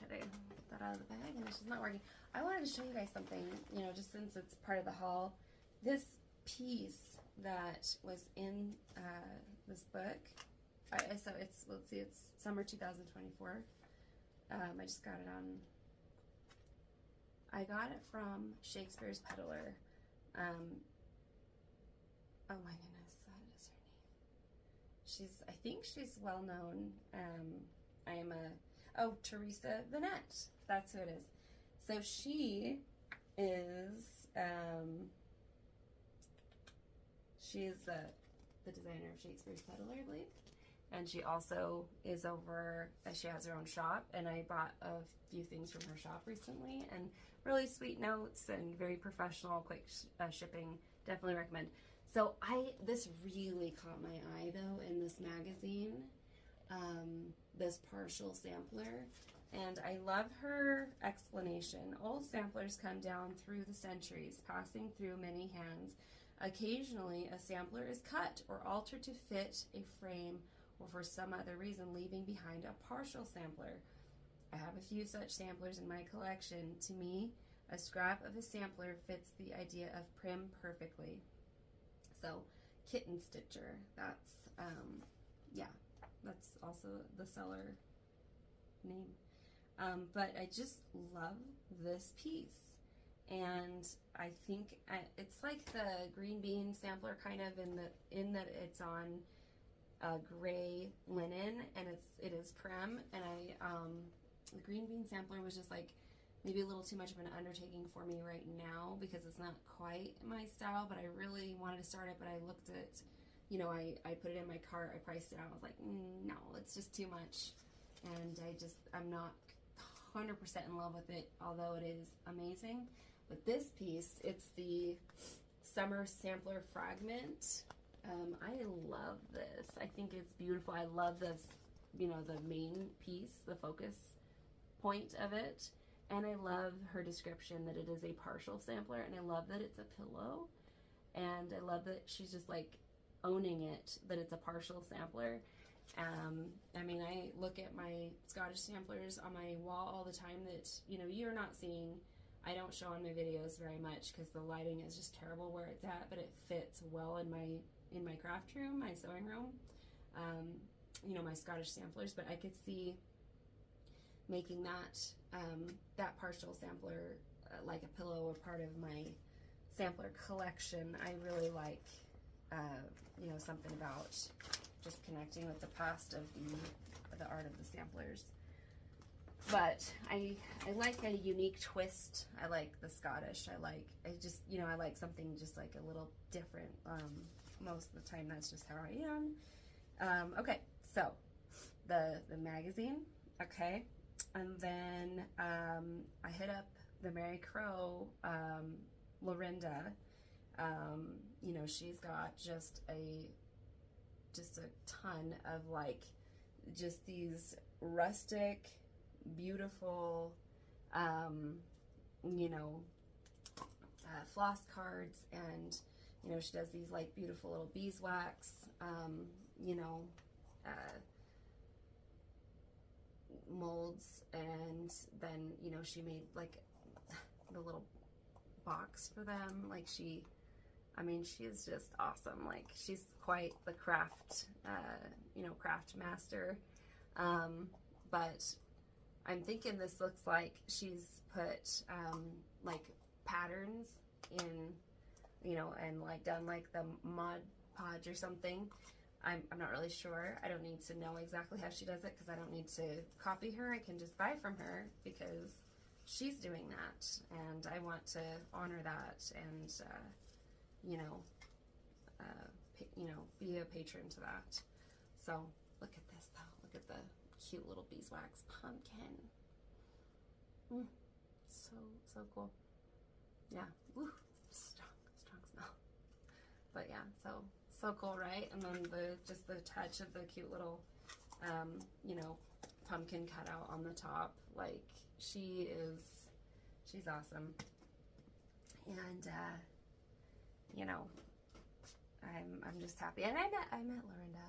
to get that out of the bag, and it's just not working. I wanted to show you guys something, you know, just since it's part of the haul. This piece that was in this book, so it's, let's see, it's summer 2024. I just got it on, I got it from Shakespeare's Peddler. Oh my goodness, what is her name? I think she's well known. Teresa Vanette, that's who it is. So she is, the designer of Shakespeare's Peddler, I believe. And she also is she has her own shop, and I bought a few things from her shop recently, and really sweet notes and very professional, quick shipping. Definitely recommend. So this really caught my eye though in this magazine, this partial sampler, and I love her explanation. Old samplers come down through the centuries, passing through many hands. Occasionally, a sampler is cut or altered to fit a frame, or for some other reason, leaving behind a partial sampler. I have a few such samplers in my collection. To me, a scrap of a sampler fits the idea of prim perfectly. So, Kitten Stitcher, that's, yeah, that's also the seller name. But I just love this piece. And I think it's like the green bean sampler, kind of, in that it's on gray linen, and it is prim. And the green bean sampler was just like maybe a little too much of an undertaking for me right now, because it's not quite my style, but I really wanted to start it. But I looked at, you know, I put it in my cart, I priced it out, I was like, no, it's just too much. And I'm not 100% in love with it, although it is amazing. But this piece, it's the Summer Sampler Fragment. I love this. I think it's beautiful. I love this, you know, the main piece, the focus point of it. And I love her description that it is a partial sampler, and I love that it's a pillow, and I love that she's just like owning it, that it's a partial sampler. I mean, I look at my Scottish samplers on my wall all the time that, you know, you're not seeing. I don't show on my videos very much because the lighting is just terrible where it's at, but it fits well in my craft room, my sewing room. You know, my Scottish samplers, but I could see making that that partial sampler like a pillow, a part of my sampler collection. I really like, you know, something about just connecting with the past of the art of the samplers. But I like a unique twist. I like the Scottish. I just, you know, I like something just like a little different. Most of the time, that's just how I am. Okay, so the magazine. Okay, and then I hit up the Mary Crow, Lorinda. You know, she's got just a ton of like just these rustic, beautiful, you know, floss cards, and you know, she does these like beautiful little beeswax, you know, molds, and then, you know, she made like the little box for them. Like I mean, she is just awesome. Like, she's quite the craft, you know, craft master. But I'm thinking this looks like she's put like patterns in, you know, and like done like the Mod Podge or something. I'm not really sure. I don't need to know exactly how she does it because I don't need to copy her. I can just buy from her because she's doing that, and I want to honor that, and you know, be a patron to that. So look at this though. Look at the cute little beeswax pumpkin. So cool. Yeah. Woo. Strong smell. But yeah, so cool, right? And then just the touch of the cute little, you know, pumpkin cutout on the top. Like, she's awesome. And you know, I'm just happy. And I met Lorinda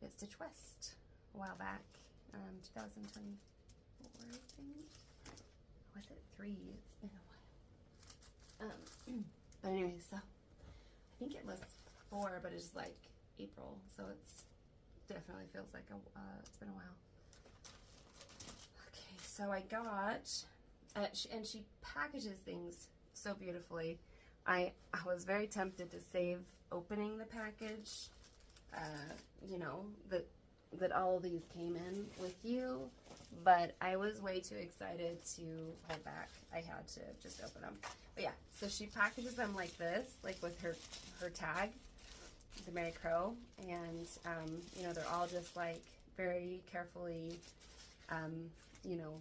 at Stitch West a while back, 2024, I think. Was it 3? It's been a while. But anyway, so I think it was 4, but it's like April, so it's definitely feels like it's been a while. Okay, so I got, and she packages things so beautifully. I was very tempted to save opening the package, you know, that all of these came in with you, but I was way too excited to hold back. I had to just open them. But yeah, so she packages them like this, like with her tag, the Mary Crow, and you know, they're all just like very carefully, you know,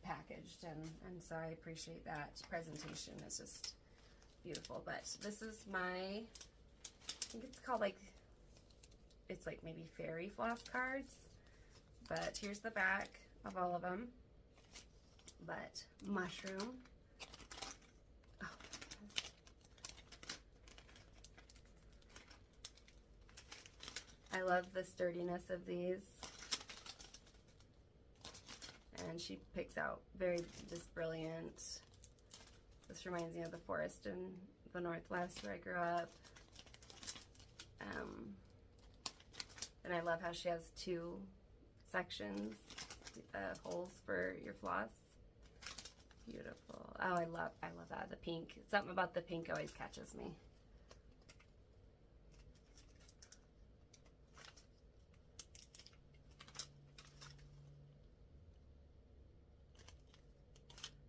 packaged, and so I appreciate that presentation. It's just beautiful. But this is my, I think it's called like, it's like maybe fairy floss cards, but here's the back of all of them. But mushroom, oh, I love the sturdiness of these, and she picks out just brilliant. This reminds me of the forest in the Northwest where I grew up. And I love how she has 2 sections, holes for your floss. Beautiful. Oh, I love that. The pink. Something about the pink always catches me.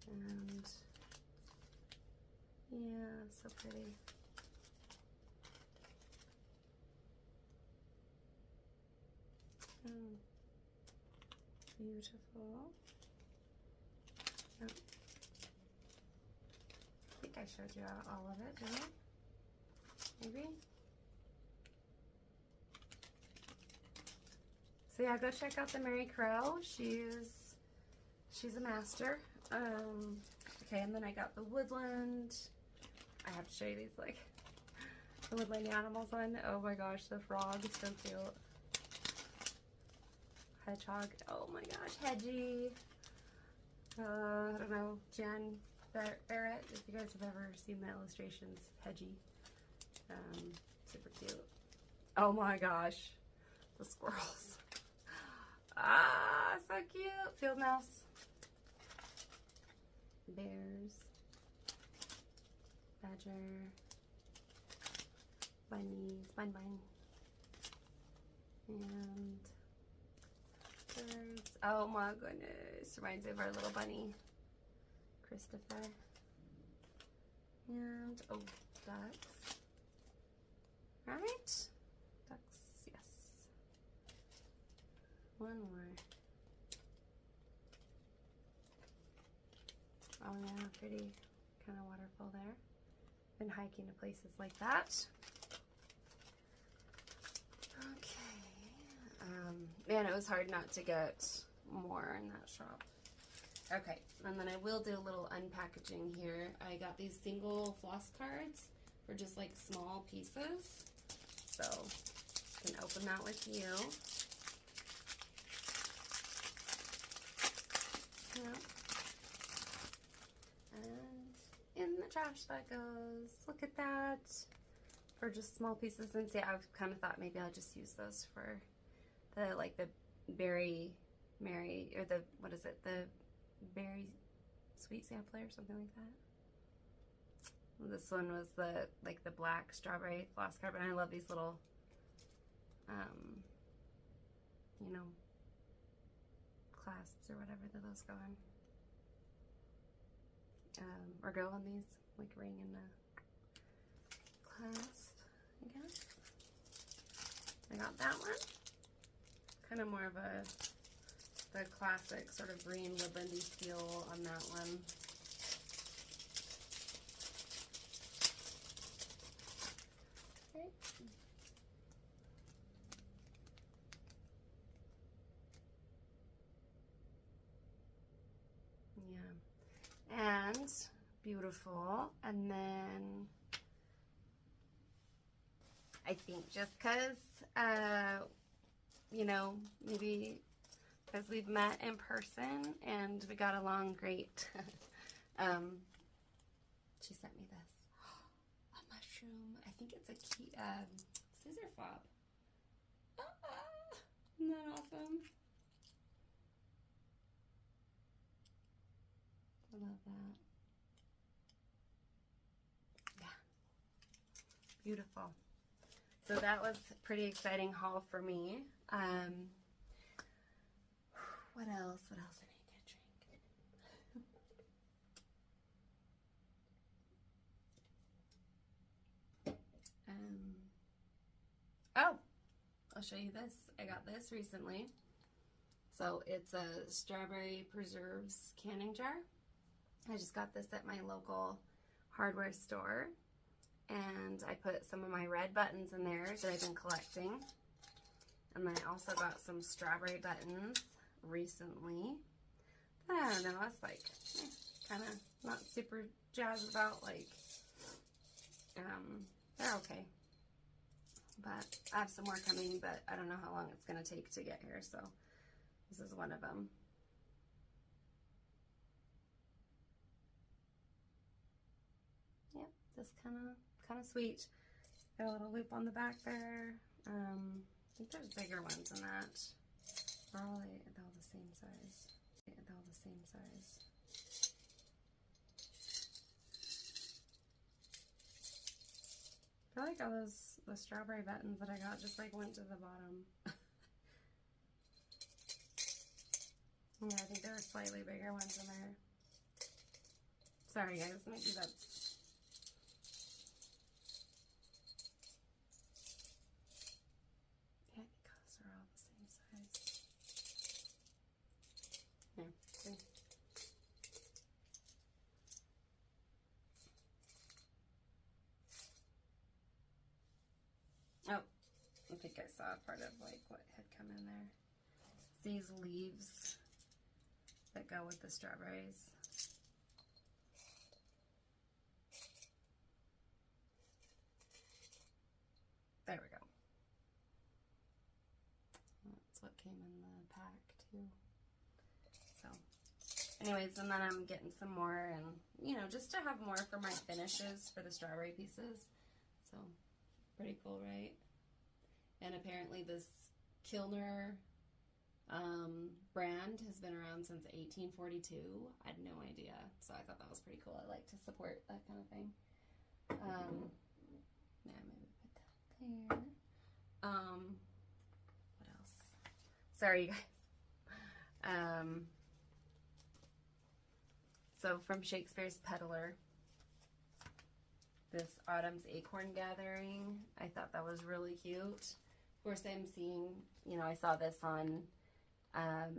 And yeah, so pretty. Beautiful. Oh. I think I showed you all of it, didn't I? Maybe? So yeah, go check out the Mary Crow. she's a master. Okay, and then I got the woodland. I have to show you these, like, the woodland animals one. Oh my gosh, the frog is so cute. Hedgehog. Oh my gosh, Hedgie. I don't know, Jen Barrett, if you guys have ever seen the illustrations, Hedgie. Super cute. Oh my gosh, the squirrels. Ah, so cute. Field mouse. Bears. Badger. Bunnies. Bun. And birds. Oh my goodness. Reminds me of our little bunny, Christopher. And, oh, ducks. Right? Ducks, yes. One more. Oh yeah, pretty kind of waterfall there. Been hiking to places like that. Okay. Man, it was hard not to get more in that shop. Okay, and then I will do a little unpackaging here. I got these single floss cards for just like small pieces. So I can open that with you. Yeah. And in the trash that goes. Look at that. For just small pieces. And see, I kind of thought maybe I'll just use those for the, like, the berry Mary, or the, what is it, the berry sweet sampler or something like that. This one was the, like, the black strawberry floss card, and I love these little, you know, clasps or whatever that those go on. Or go on these, like, ring and clasp, I guess. I got that one. Kind of more of the classic sort of green woodlandy feel on that one. Okay. Yeah. And beautiful. And then I think just because, you know, maybe because we've met in person and we got along great. She sent me this. A mushroom. I think it's a key, scissor fob. Isn't that awesome? I love that. Yeah. Beautiful. So that was a pretty exciting haul for me. What else? What else I need to drink? Oh, I'll show you this. I got this recently. So it's a strawberry preserves canning jar. I just got this at my local hardware store. And I put some of my red buttons in there that I've been collecting. And then I also got some strawberry buttons recently. But I don't know, it's like kind of not super jazzed about, like, they're okay. But I have some more coming, but I don't know how long it's going to take to get here, so this is one of them. Yep, just kind of sweet. Got a little loop on the back there. I think there's bigger ones than that. They're all the same size. They're all the same size. I feel like all the strawberry buttons that I got just like went to the bottom. Yeah, I think there are slightly bigger ones in there. Sorry guys, maybe that's... Yeah, because they're all the same size. Yeah, see? Oh, I think I saw part of like what had come in there. These leaves that go go with the strawberries. There we go. That's what came in the pack too. So anyways, and then I'm getting some more, and you know, just to have more for my finishes for the strawberry pieces. So pretty cool, right? And apparently this Kilner brand has been around since 1842. I had no idea, so I thought that was pretty cool. I like to support that kind of thing. Yeah, maybe put that there. What else? Sorry, you guys. So from Shakespeare's Peddler, this Autumn's Acorn Gathering. I thought that was really cute. Of course, I'm seeing, you know, I saw this on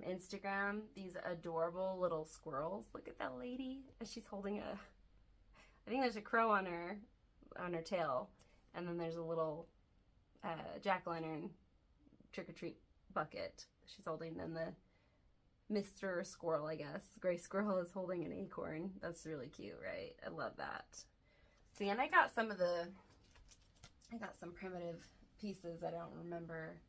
Instagram, these adorable little squirrels. Look at that lady. She's holding a, I think there's a crow on her tail, and then there's a little jack-o'-lantern trick-or-treat bucket she's holding, and the Mr. Squirrel, I guess, Gray Squirrel, is holding an acorn. That's really cute, right? I love that. See, and I got some primitive pieces. I don't remember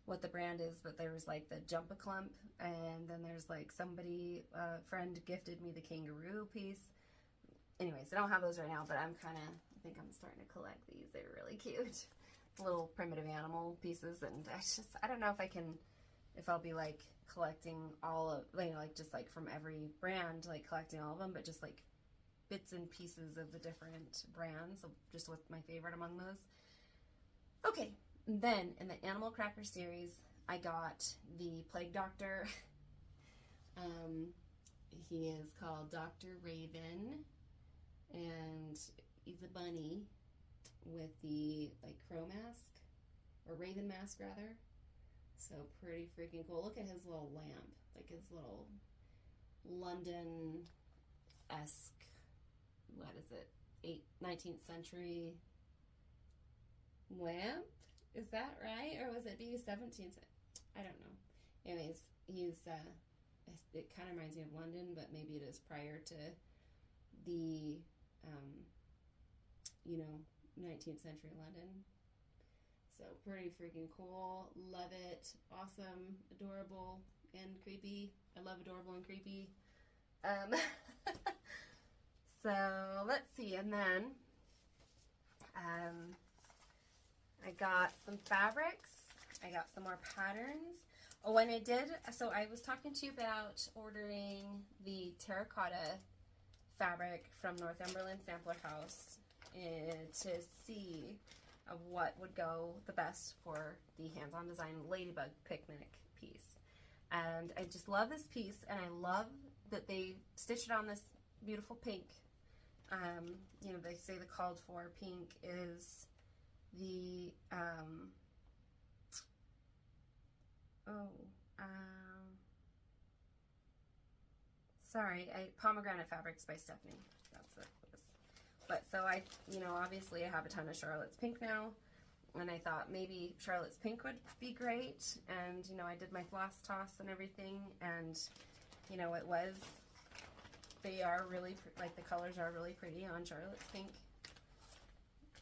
what the brand is, but there was like the Jump-a-Clump, and then there's like somebody, a friend gifted me the kangaroo piece. Anyways, I don't have those right now, but I think I'm starting to collect these. They're really cute. Little primitive animal pieces, and I don't know if I'll be like collecting all of, you know, like just like from every brand, like collecting all of them, but just like bits and pieces of the different brands, so just what's my favorite among those. Okay, then in the Animal Cracker series, I got the Plague Doctor. He is called Dr. Raven, and he's a bunny with the like crow mask, or raven mask rather. So pretty freaking cool. Look at his little lamp, like his little London-esque, what is it, 19th century lamp? Is that right? Or was it maybe 17th? I don't know. Anyways, he's, it kind of reminds me of London, but maybe it is prior to the, you know, 19th century London. So pretty freaking cool. Love it. Awesome. Adorable and creepy. I love adorable and creepy. So let's see. And then I got some fabrics. I got some more patterns. Oh, and I did. So I was talking to you about ordering the terracotta fabric from Northumberland Sampler House to see what would go the best for the hands-on design ladybug picnic piece. And I just love this piece, and I love that they stitched it on this beautiful pink. You know, they say the called for pink is the pomegranate fabrics by Stephanie. That's it. But so I, you know, obviously I have a ton of Charlotte's Pink now, and I thought maybe Charlotte's Pink would be great. And you know, I did my floss toss and everything, and you know, they are really, like, the colors are really pretty on Charlotte's Pink.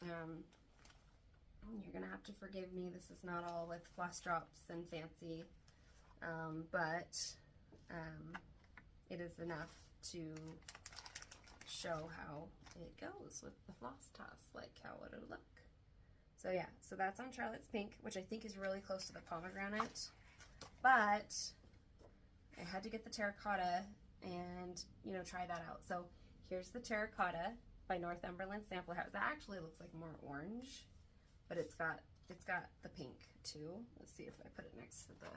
You're gonna have to forgive me, this is not all with floss drops and fancy, but it is enough to show how it goes with the floss toss, like how would it look. So yeah, so that's on Charlotte's Pink, which I think is really close to the pomegranate, but I had to get the terracotta and, you know, try that out. So here's the terracotta by Northumberland Sampler House. That actually looks like more orange, but it's got the pink too. Let's see if I put it next to the,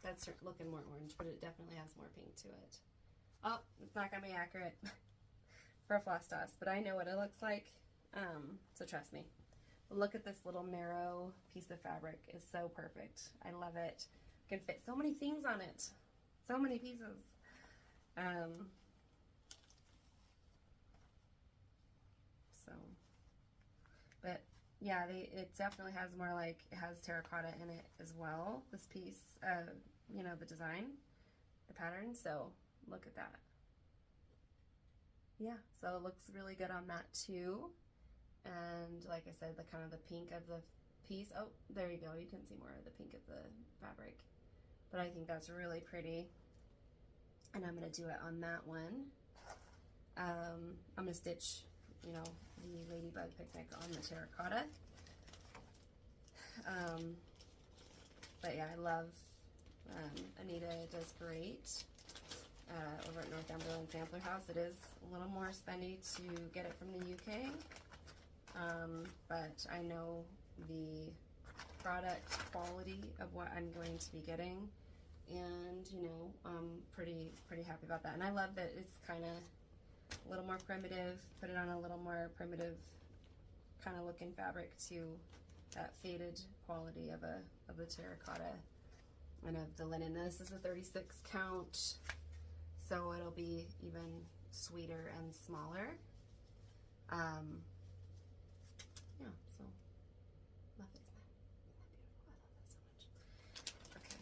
that's looking more orange, but it definitely has more pink to it. Oh, it's not gonna be accurate for a floss toss, but I know what it looks like, so trust me. Look at this little narrow piece of fabric. It's so perfect. I love it. You can fit so many things on it. So many pieces. But yeah, it definitely has more like, it has terracotta in it as well, this piece, you know, the design, the pattern, so look at that. Yeah, so it looks really good on that too. And like I said, the kind of the pink of the piece, oh, there you go, you can see more of the pink of the fabric. But I think that's really pretty. And I'm gonna do it on that one. I'm gonna stitch, you know, the Ladybug Picnic on the terracotta. But yeah, I love, Anita does great over at Northumberland Sampler House. It is a little more spendy to get it from the UK, but I know the product quality of what I'm going to be getting, and you know, I'm pretty happy about that. And I love that it's kind of a little more primitive, put it on a little more primitive kind of looking fabric to that faded quality of the terracotta and of the linen. This is a 36 count, so it'll be even sweeter and smaller. Yeah, so love it. Isn't that beautiful? I love that so much. Okay.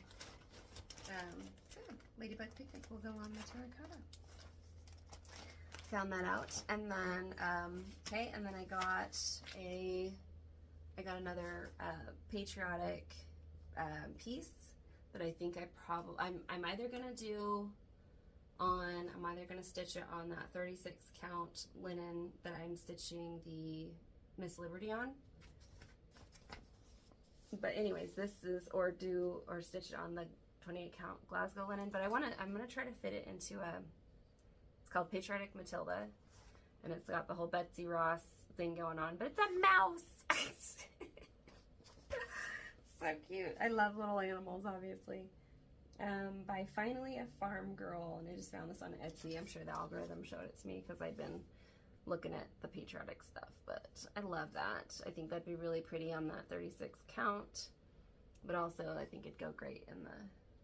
So Ladybug Picnic will go on the terracotta. Found that out, and then okay, and then I got another patriotic piece that I think I'm either gonna do on, I'm either gonna stitch it on that 36 count linen that I'm stitching the Miss Liberty on. But anyways, this is, or stitch it on the 28 count Glasgow linen. But I'm gonna try to fit it into it's called Patriotic Matilda, and it's got the whole Betsy Ross thing going on, but it's a mouse. So cute. I love little animals, obviously. By Finally a Farm Girl, and I just found this on Etsy. I'm sure the algorithm showed it to me because I've been looking at the patriotic stuff, but I love that. I think that'd be really pretty on that 36 count, but also I think it'd go great in the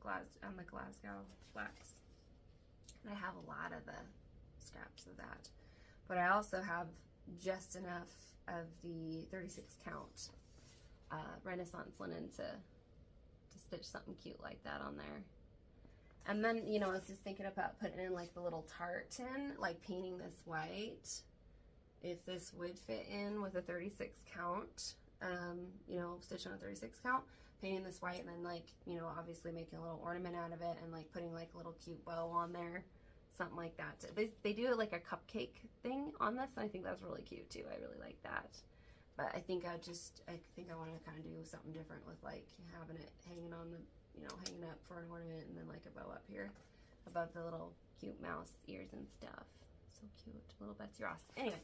Glasgow flax. And I have a lot of the scraps of that, but I also have just enough of the 36 count Renaissance linen to stitch something cute like that on there. And then, you know, I was just thinking about putting in like the little tart tin, like painting this white, if this would fit in with a 36 count, you know, stitch on a 36 count, painting this white, and then like, you know, obviously making a little ornament out of it and like putting like a little cute bow on there, something like that. They do like a cupcake thing on this, and I think that's really cute too. I really like that. But I think I want to kind of do something different with like having it hanging on the, you know, hanging up for an ornament, and then like a bow up here above the little cute mouse ears and stuff. So cute, little Betsy Ross. Anyway,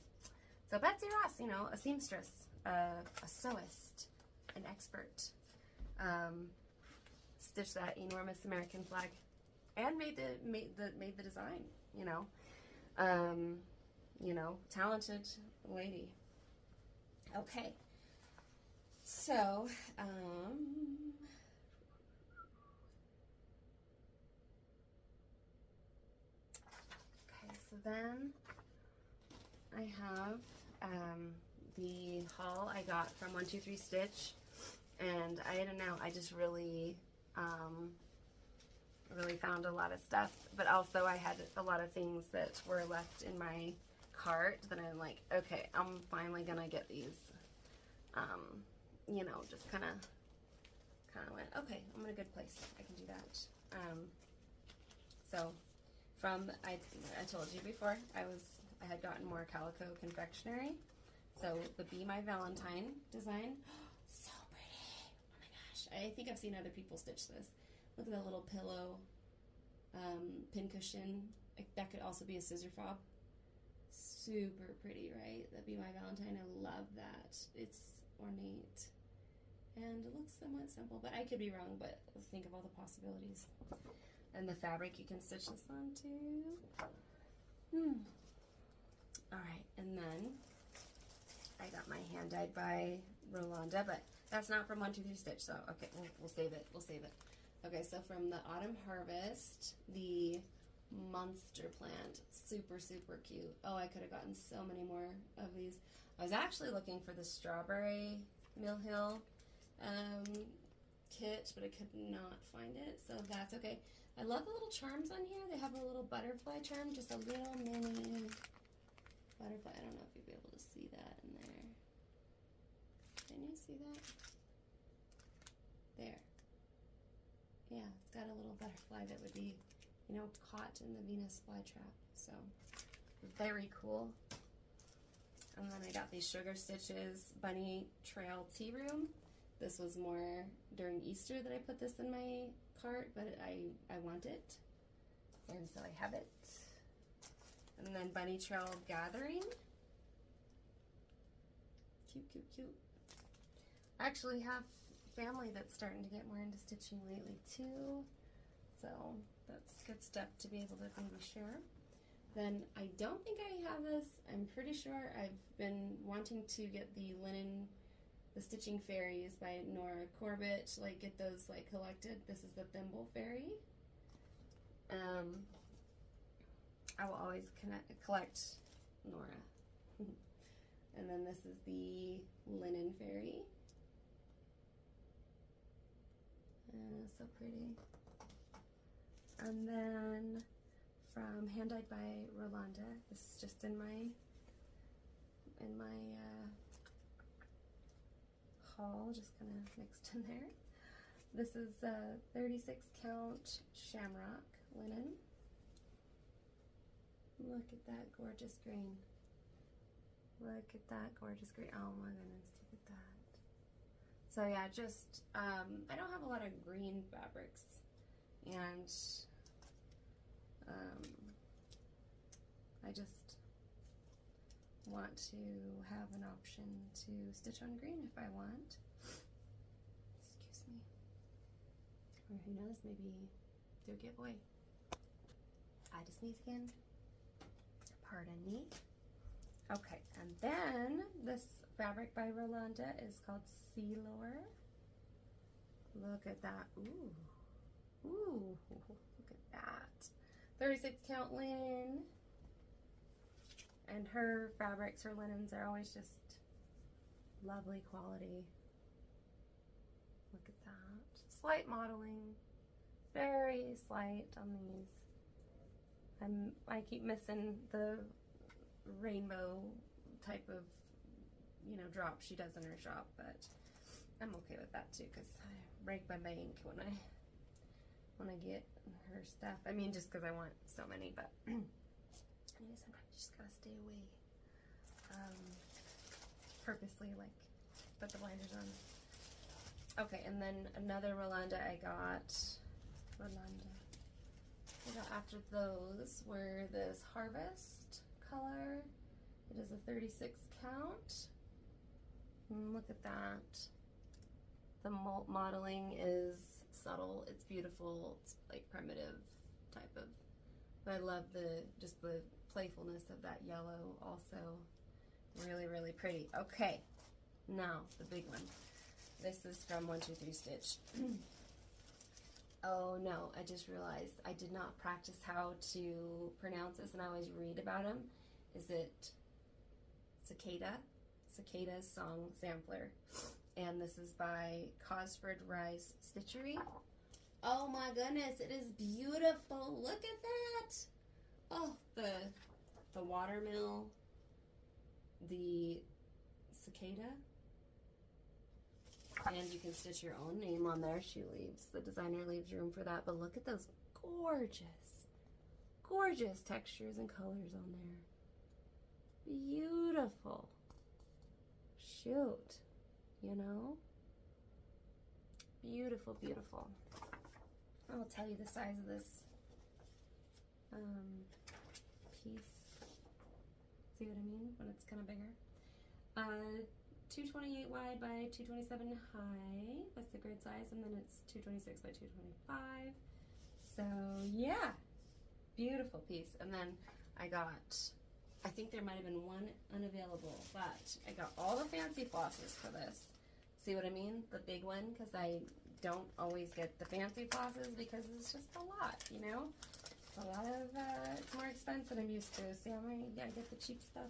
so Betsy Ross, you know, a seamstress, a sewist, an expert, stitched that enormous American flag, and made the design. You know, talented lady. Okay, so, then I have the haul I got from 123 Stitch, and I don't know, I just really found a lot of stuff, but also I had a lot of things that were left in my cart that I'm like, okay, I'm finally gonna get these. You know, just kind of went, okay, I'm in a good place. I can do that. So I told you before, I had gotten more Calico Confectionery. So the Be My Valentine design, so pretty. Oh my gosh, I think I've seen other people stitch this. Look at that little pillow pin cushion. That could also be a scissor fob. Super pretty, right? The Be My Valentine, I love that. It's ornate and it looks somewhat simple, but I could be wrong, but think of all the possibilities. And the fabric you can stitch this on too. Alright, and then I got my hand dyed by Rolanda, but that's not from 123 Stitch, so okay, we'll save it. Okay, so from the Autumn Harvest, the monster plant. Super, super cute. Oh, I could have gotten so many more of these. I was actually looking for the strawberry Mill Hill kit, but I could not find it, so that's okay. I love the little charms on here. They have a little butterfly charm, just a little mini butterfly. I don't know if you'll be able to see that in there. Can you see that? There. Yeah, it's got a little butterfly that would be, you know, caught in the Venus flytrap. So, very cool. And then I got these Sugar Stitches Bunny Trail Tea Room. This was more during Easter that I put this in my cart, but I want it. And so I have it. And then Bunny Trail Gathering. Cute, cute, cute. I actually have family that's starting to get more into stitching lately too. So that's good stuff to be able to maybe share. Then I don't think I have this. I'm pretty sure I've been wanting to get the linen, the Stitching Fairies by Nora Corbett, like get those like collected. This is the Thimble Fairy. I will always collect Nora. And then this is the Linen Fairy. So pretty. And then from Hand Dyed by Rolanda, this is just in my haul, just kind of mixed in there. This is 36 count shamrock linen. Look at that gorgeous green. Look at that gorgeous green. Oh my goodness, look at that. So yeah, just, I don't have a lot of green fabrics, and I just want to have an option to stitch on green if I want. Excuse me. Or who knows, maybe do a giveaway. I just sneeze again. Pardon me. Okay, and then this fabric by Rolanda is called Sea Lure. Look at that. Ooh. Ooh, look at that. 36 count linen. And her fabrics, her linens are always just lovely quality. Look at that. Slight modeling. Very slight on these. I keep missing the rainbow type of, you know, drop she does in her shop, but I'm okay with that too, because I break my bank when I get her stuff. I mean, just because I want so many, but anyway, sometimes you just gotta stay away. Purposely, like, put the blinders on. Okay, and then another Rolanda I got. After those were this Harvest color. It is a 36 count. Look at that. The modeling is subtle. It's beautiful. It's like primitive type of. But I love just the playfulness of that yellow. Also, really, really pretty. Okay, now the big one. This is from 123 Stitch. Oh no, I just realized I did not practice how to pronounce this, and I always read about them. Is it Cicada? Cicada's Song Sampler. And this is by Cosford Rise Stitchery. Oh my goodness, it is beautiful. Look at that. Oh, the watermill, the cicada. And you can stitch your own name on there. The designer leaves room for that. But look at those gorgeous, gorgeous textures and colors on there. Beautiful. Shoot, you know? Beautiful, beautiful. I will tell you the size of this piece. See what I mean? When it's kind of bigger. 228 wide by 227 high. That's the grid size, and then it's 226 by 225. So yeah, beautiful piece. And then I think there might have been one unavailable, but I got all the fancy flosses for this. See what I mean? The big one, because I don't always get the fancy flosses because it's just a lot, you know? It's a lot of, it's more expensive than I'm used to. See how I get the cheap stuff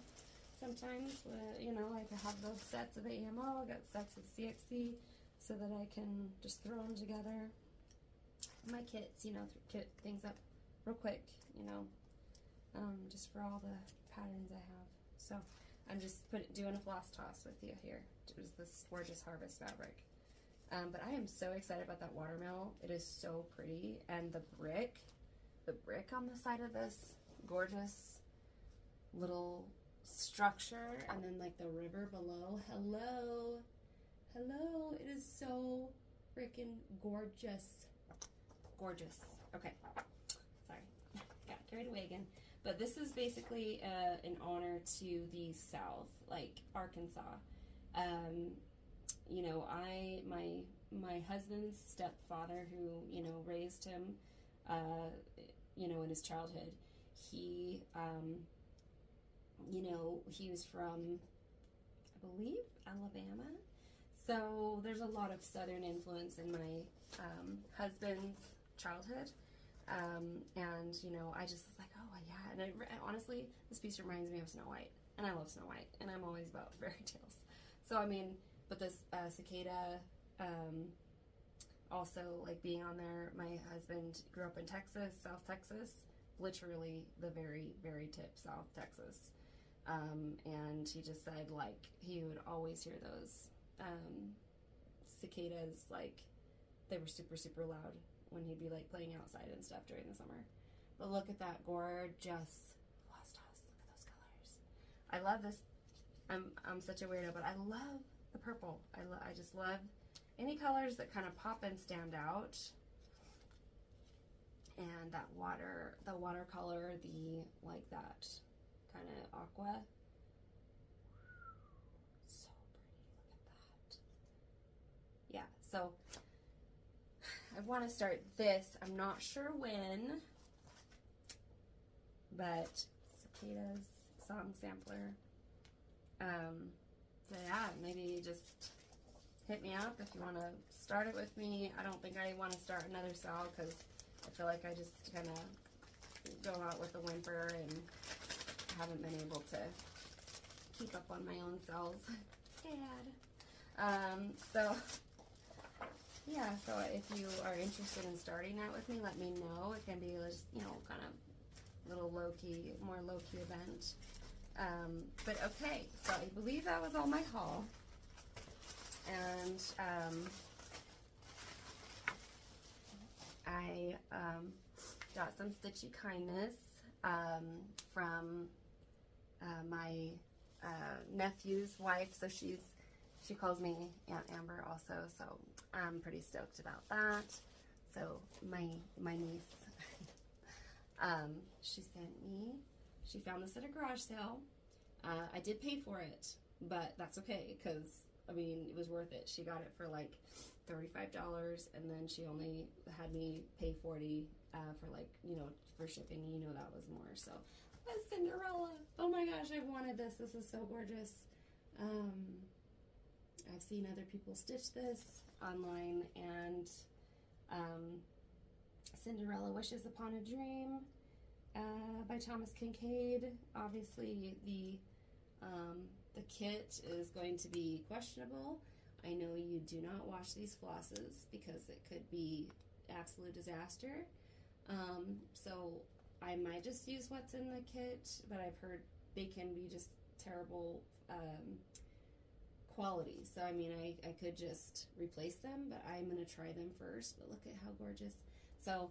sometimes. You know, like I have those sets of AMO, I got sets of CXC, so that I can just throw them together. My kits, you know, kit things up real quick, you know, just for all the patterns I have. So I'm just doing a floss toss with you here. It was this gorgeous harvest fabric. But I am so excited about that watermill. It is so pretty. And the brick on the side of this gorgeous little structure, and then like the river below. Hello. Hello. It is so freaking gorgeous. Gorgeous. Okay. Sorry. Got carried away again. But this is basically an honor to the South, like Arkansas. You know, my husband's stepfather, who, you know, raised him, you know, in his childhood, he, you know, he was from, I believe, Alabama. So there's a lot of Southern influence in my husband's childhood. And, you know, I just was like, oh, yeah. And honestly, this piece reminds me of Snow White. And I love Snow White. And I'm always about fairy tales. So, I mean, but this cicada, also, like, being on there, my husband grew up in Texas, South Texas. Literally the very, very tip, South Texas. And he just said, like, he would always hear those cicadas, like, they were super, super loud when he'd be like playing outside and stuff during the summer. But look at that gorgeous floss toss. Look at those colors. I love this. I'm such a weirdo, but I love the purple. I just love any colors that kind of pop and stand out. And that the watercolor, like that kind of aqua. So pretty. Look at that. Yeah, so I want to start this. I'm not sure when, but cicadas song sampler. So yeah, maybe just hit me up if you want to start it with me. I don't think I want to start another SAL because I feel like I just kind of go out with a whimper and haven't been able to keep up on my own SALs. Sad. So yeah, so if you are interested in starting that with me, let me know. It can be just, you know, kind of little low-key, more low-key event. But okay, so I believe that was all my haul. And I got some Stitchy Kindness from my nephew's wife. So she calls me Aunt Amber also, so I'm pretty stoked about that. So my niece, she found this at a garage sale. I did pay for it, but that's okay, because, I mean, it was worth it. She got it for like $35, and then she only had me pay $40 for, like, you know, for shipping. You know that was more. So, a Cinderella. Oh my gosh, I've wanted this. This is so gorgeous. I've seen other people stitch this online, and Cinderella Wishes Upon a Dream by Thomas Kincaid. Obviously, the kit is going to be questionable. I know you do not wash these flosses because it could be absolute disaster. So I might just use what's in the kit, but I've heard they can be just terrible quality. So I mean, I could just replace them, but I'm gonna try them first. But look at how gorgeous. So,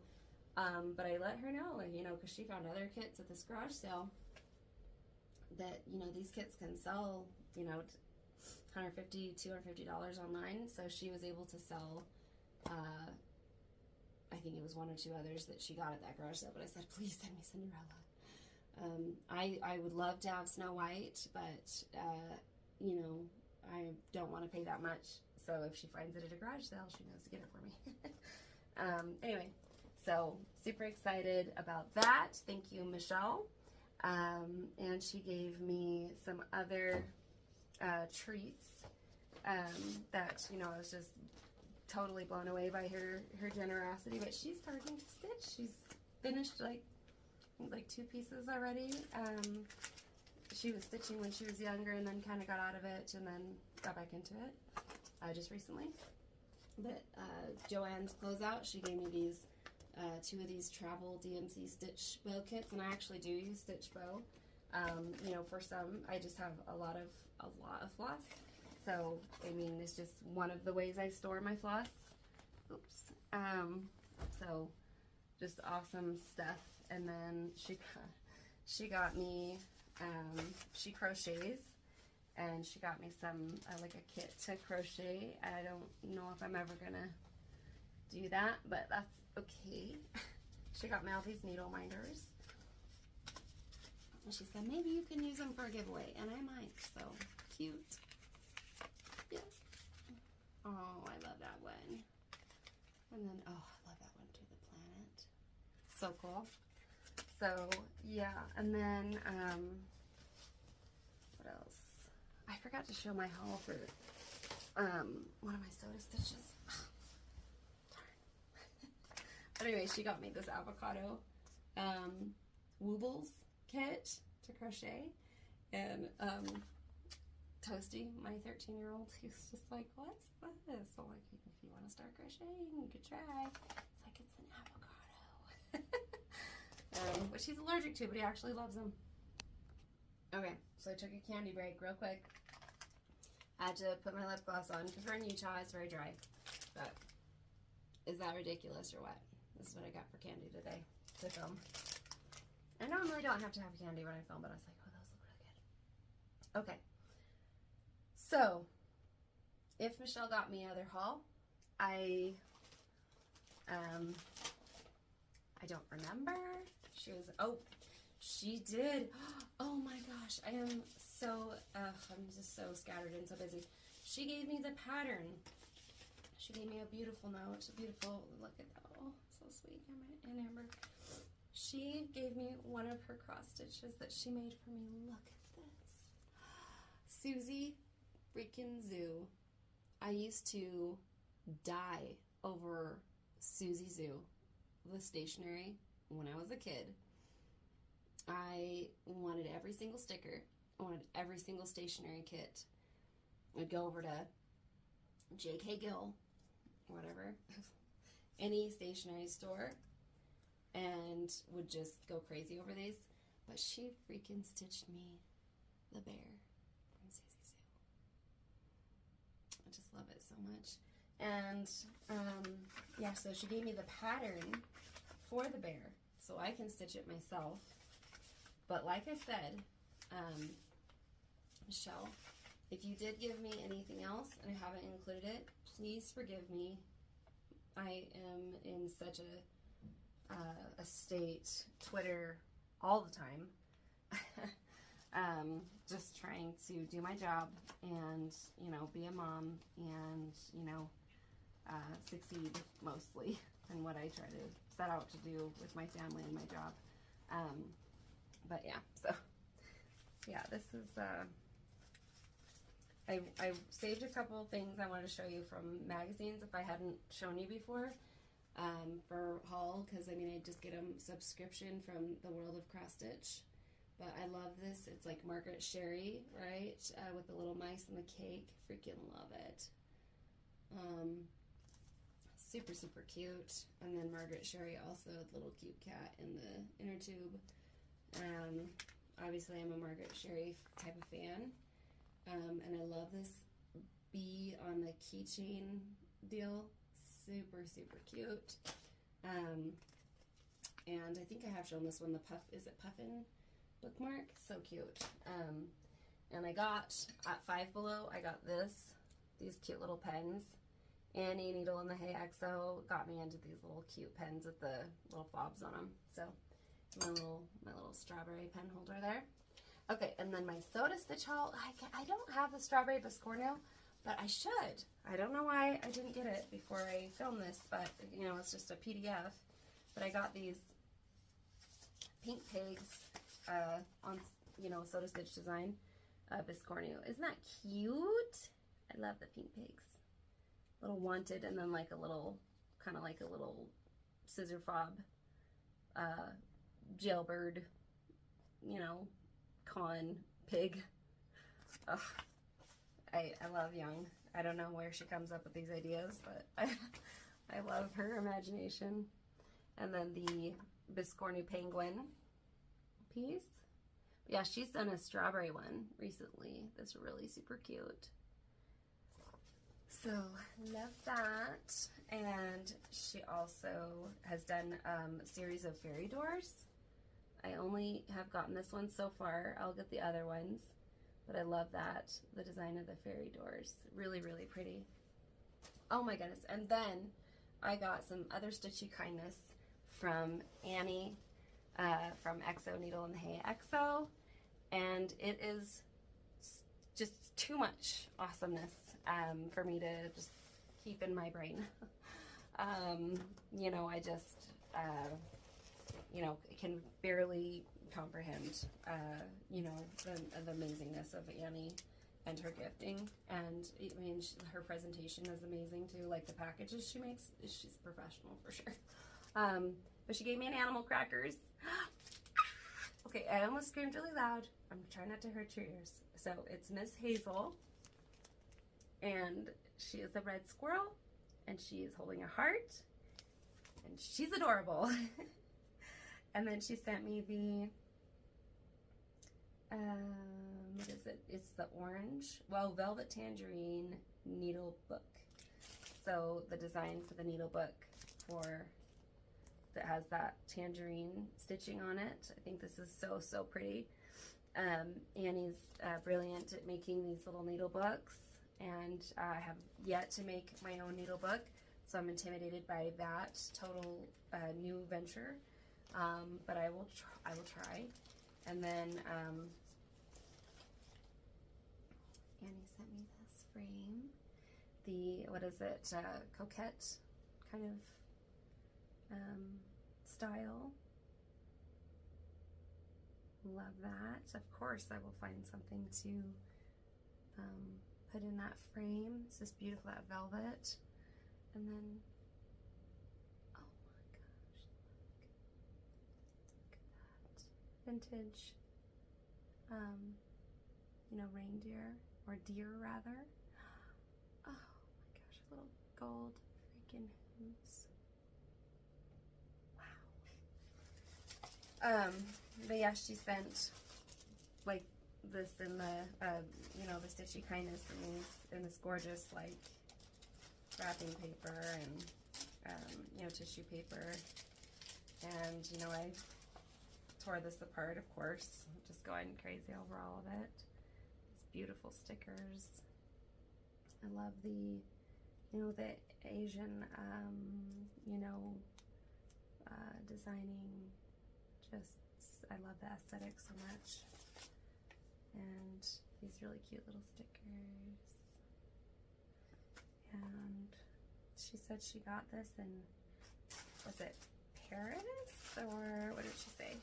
but I let her know, you know, because she found other kits at this garage sale that, you know, these kits can sell, you know, $150, $250 online. So she was able to sell, I think it was one or two others that she got at that garage sale. But I said, please send me Cinderella. I would love to have Snow White, but you know, I don't want to pay that much. So if she finds it at a garage sale, she knows to get it for me. Anyway, so super excited about that. Thank you, Michelle. And she gave me some other treats that, you know, I was just totally blown away by her generosity. But she's starting to stitch. She's finished like like 2 pieces already. She was stitching when she was younger and then kind of got out of it and then got back into it just recently. But Joanne's closeout, she gave me these 2 of these travel DMC stitch bow kits, and I actually do use stitch bow. You know, for some, I just have a lot of floss. So, I mean, it's just one of the ways I store my floss. Oops. So, just awesome stuff. And then she got me, she crochets, and she got me some, like a kit to crochet. I don't know if I'm ever gonna do that, but that's okay. She got me all these needle minders. And she said, maybe you can use them for a giveaway, and I might, so cute. Yes. Oh, I love that one. And then, oh, I love that one too, the planet. So cool. So, yeah, and then, what else? I forgot to show my haul for, one of my soda stitches. Darn. But anyway, she got me this avocado, woobles kit to crochet, and, Toasty, my 13-year-old, he's just like, what's this? So like, if you want to start crocheting, you could try. It's like, it's an avocado. Which he's allergic to, but he actually loves them. Okay, so I took a candy break real quick. I had to put my lip gloss on, because we're in Utah, it's very dry. But, is that ridiculous or what? This is what I got for candy today to film. I normally don't have to have candy when I film, but I was like, oh, those look really good. Okay. So, if Michelle got me other haul, I don't remember. She was, oh, she did. Oh my gosh, I am so, I'm just so scattered and so busy. She gave me the pattern. She gave me a beautiful note, beautiful, look at that, oh, so sweet, and Amber. She gave me one of her cross stitches that she made for me. Look at this. Susie freaking Zoo. I used to die over Susie Zoo, the stationery, when I was a kid. I wanted every single sticker. I wanted every single stationery kit. I'd go over to J.K. Gill, whatever, any stationery store, and would just go crazy over these. But she freaking stitched me the bear from Susie Zoo. I just love it so much. And yeah, so she gave me the pattern for the bear so I can stitch it myself. But like I said, Michelle, if you did give me anything else and I haven't included it, please forgive me. I am in such a state, Twitter all the time, just trying to do my job and, you know, be a mom and, you know, succeed mostly in what I try to set out to do with my family and my job. But yeah, so yeah, this is, I saved a couple of things I wanted to show you from magazines if I hadn't shown you before, for haul, because I mean, I just get a subscription from the World of Cross Stitch. But I love this. It's like Margaret Sherry, right? With the little mice and the cake. Freaking love it. Super, super cute. And then Margaret Sherry also, the little cute cat in the inner tube. Obviously, I'm a Margaret Sherry type of fan. And I love this bee on the keychain deal. Super, super cute. And I think I have shown this one, the Puff, is it Puffin bookmark? So cute. And I got, at Five Below, I got these cute little pens. Annie Needle and the Hay XO got me into these little cute pens with the little fobs on them. So, my little strawberry pen holder there. Okay, and then my soda stitch haul. I don't have the strawberry biscorno, but I should. I don't know why I didn't get it before I filmed this, but you know, it's just a PDF. But I got these pink pigs on, you know, soda stitch design biscorno. Isn't that cute? I love the pink pigs. Little wanted, and then like a little, kind of like a little scissor fob jailbird, you know, con pig. Ugh. I love Young. I don't know where she comes up with these ideas, but I love her imagination. And then the Biscornu penguin piece. Yeah, she's done a strawberry one recently that's really super cute. So, love that. And she also has done a series of fairy doors. I only have gotten this one so far. I'll get the other ones. But I love that, the design of the fairy doors. Really, really pretty. Oh my goodness. And then I got some other Stitchy Kindness from Annie from Exo Needle and the Hay Exo. And it is just too much awesomeness for me to just keep in my brain. You know, I just, you know, can barely comprehend, you know, the amazingness of Annie and her gifting. And I mean, her presentation is amazing too. Like the packages she makes, she's professional for sure. But she gave me an animal crackers. Okay, I almost screamed really loud. I'm trying not to hurt your ears. So it's Miss Hazel, and she is a red squirrel, and she is holding a heart, and she's adorable. And then she sent me the, what is it? It's the orange, well, Velvet Tangerine needle book. So the design for the needle book that has that tangerine stitching on it. I think this is so, so pretty. Annie's brilliant at making these little needle books, and I have yet to make my own needle book, so I'm intimidated by that total new venture. But I will try. And then Annie sent me this frame. The, what is it? Coquette kind of style. Love that. Of course, I will find something to put in that frame. It's just beautiful, that velvet. And then, oh my gosh, look at that. Vintage, you know, reindeer, or deer rather. Oh my gosh, little gold freaking hooves. Wow. But yeah, she sent like this in the, you know, the Stitchy Kindness in this gorgeous like wrapping paper and, you know, tissue paper. And, you know, I tore this apart, of course, just going crazy over all of it. These beautiful stickers. I love the, you know, the Asian, you know, designing. Just, I love the aesthetic so much. And these really cute little stickers. And she said she got this in, was it Paris? Or what did she say?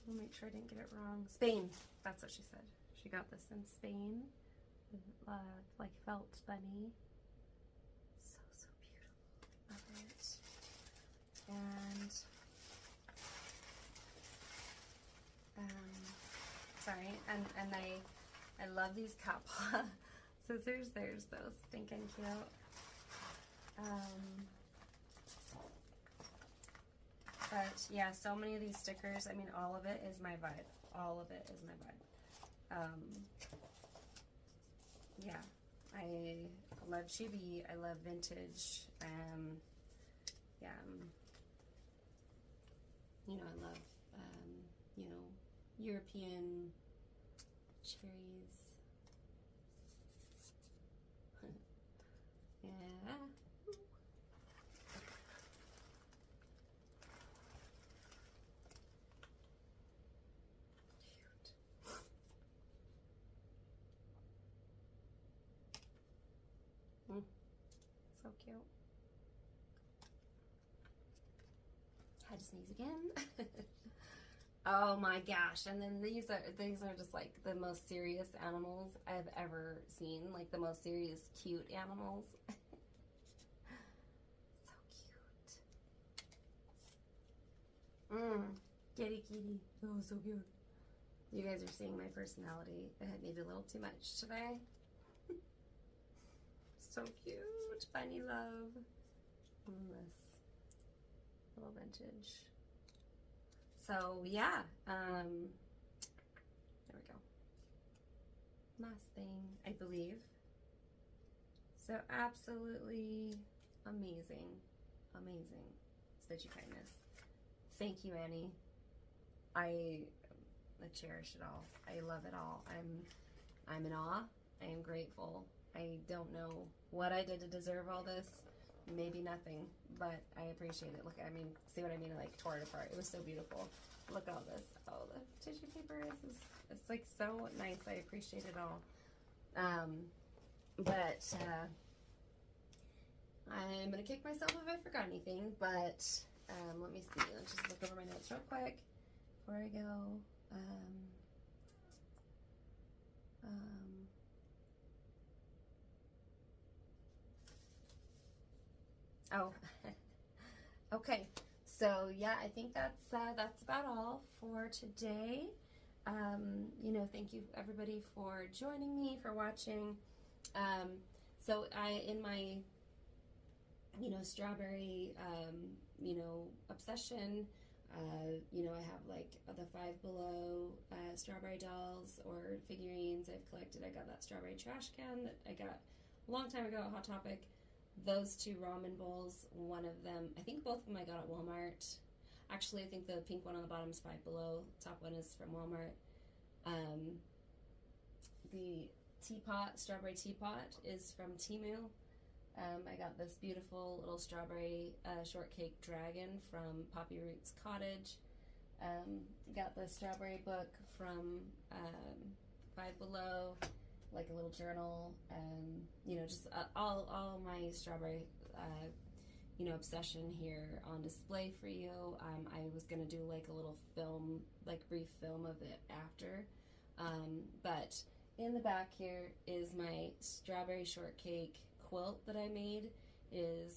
I'll make sure I didn't get it wrong. Spain. That's what she said. She got this in Spain. With, like felt bunny. So, so beautiful. Love it. And sorry, and I love these cat paw scissors. They're so stinking cute. But yeah, so many of these stickers. I mean, all of it is my vibe. All of it is my vibe. Yeah, I love chibi. I love vintage. Yeah, you know, I love you know, European cherries. Yeah. Cute. So cute. Had to sneeze again. Oh my gosh. And then these are just like the most serious animals I've ever seen. Like the most serious cute animals. So cute. Kitty, kitty. Oh, so cute. You guys are seeing my personality. I had maybe a little too much today. So cute. Bunny love. And this little vintage. So, yeah. There we go. Last thing, I believe. So, absolutely amazing. Amazing. Stitchy Kindness. Thank you, Annie. I cherish it all. I love it all. I'm in awe. I am grateful. I don't know what I did to deserve all this. Maybe nothing, but I appreciate it. Look, I mean, see what I mean? I like tore it apart. It was so beautiful. Look at all this. Oh, the tissue paper is it's like so nice. I appreciate it all. But I'm gonna kick myself if I forgot anything. But let me see. Let's just look over my notes real quick before I go. Oh, okay. So yeah, I think that's about all for today. You know, thank you everybody for joining me, for watching. So in my, you know, strawberry, you know, obsession, you know, I have like the Five Below strawberry dolls or figurines I've collected. I got that strawberry trash can that I got a long time ago at Hot Topic. Those two ramen bowls, one of them, I think both of them I got at Walmart. Actually, I think the pink one on the bottom is Five Below. Top one is from Walmart. The teapot, strawberry teapot, is from Temu. I got this beautiful little strawberry shortcake dragon from Poppy Roots Cottage. Got the strawberry book from Five Below, like a little journal. You know, just all my strawberry, you know, obsession here on display for you. I was gonna do like a little film, like brief film of it after, but in the back here is my strawberry shortcake quilt that I made. It is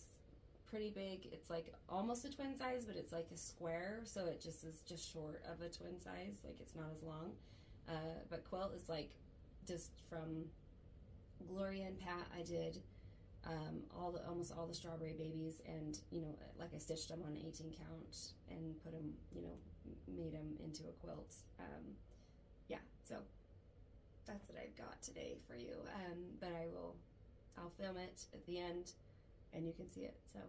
pretty big. It's like almost a twin size, but it's like a square, so it just is just short of a twin size, like it's not as long. But quilt is like just from Gloria and Pat. I did almost all the strawberry babies, and you know, like I stitched them on 18 count and put them, you know, made them into a quilt. Yeah, so that's what I've got today for you. But I'll film it at the end and you can see it. So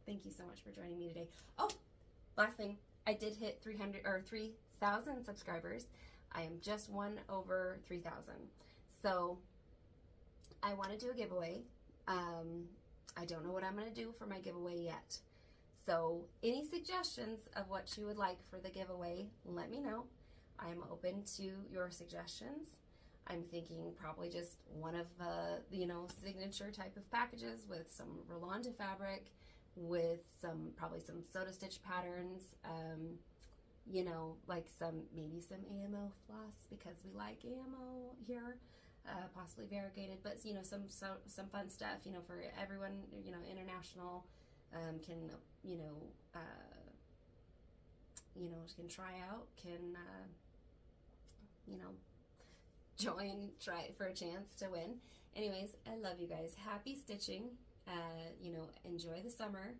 thank you so much for joining me today. Oh, last thing, I did hit 3,000 subscribers. I am just one over 3,000. So I want to do a giveaway. I don't know what I'm going to do for my giveaway yet. So any suggestions of what you would like for the giveaway, let me know. I'm open to your suggestions. I'm thinking probably just one of the, you know, signature type of packages with some Rolanda fabric, with probably some soda stitch patterns, you know, like maybe some AMO floss, because we like AMO here, possibly variegated, but you know, some fun stuff, you know, for everyone, you know, international, can, you know, can try out, can, you know, try for a chance to win. Anyways, I love you guys. Happy stitching. You know, enjoy the summer,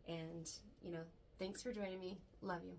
and you know, thanks for joining me. Love you.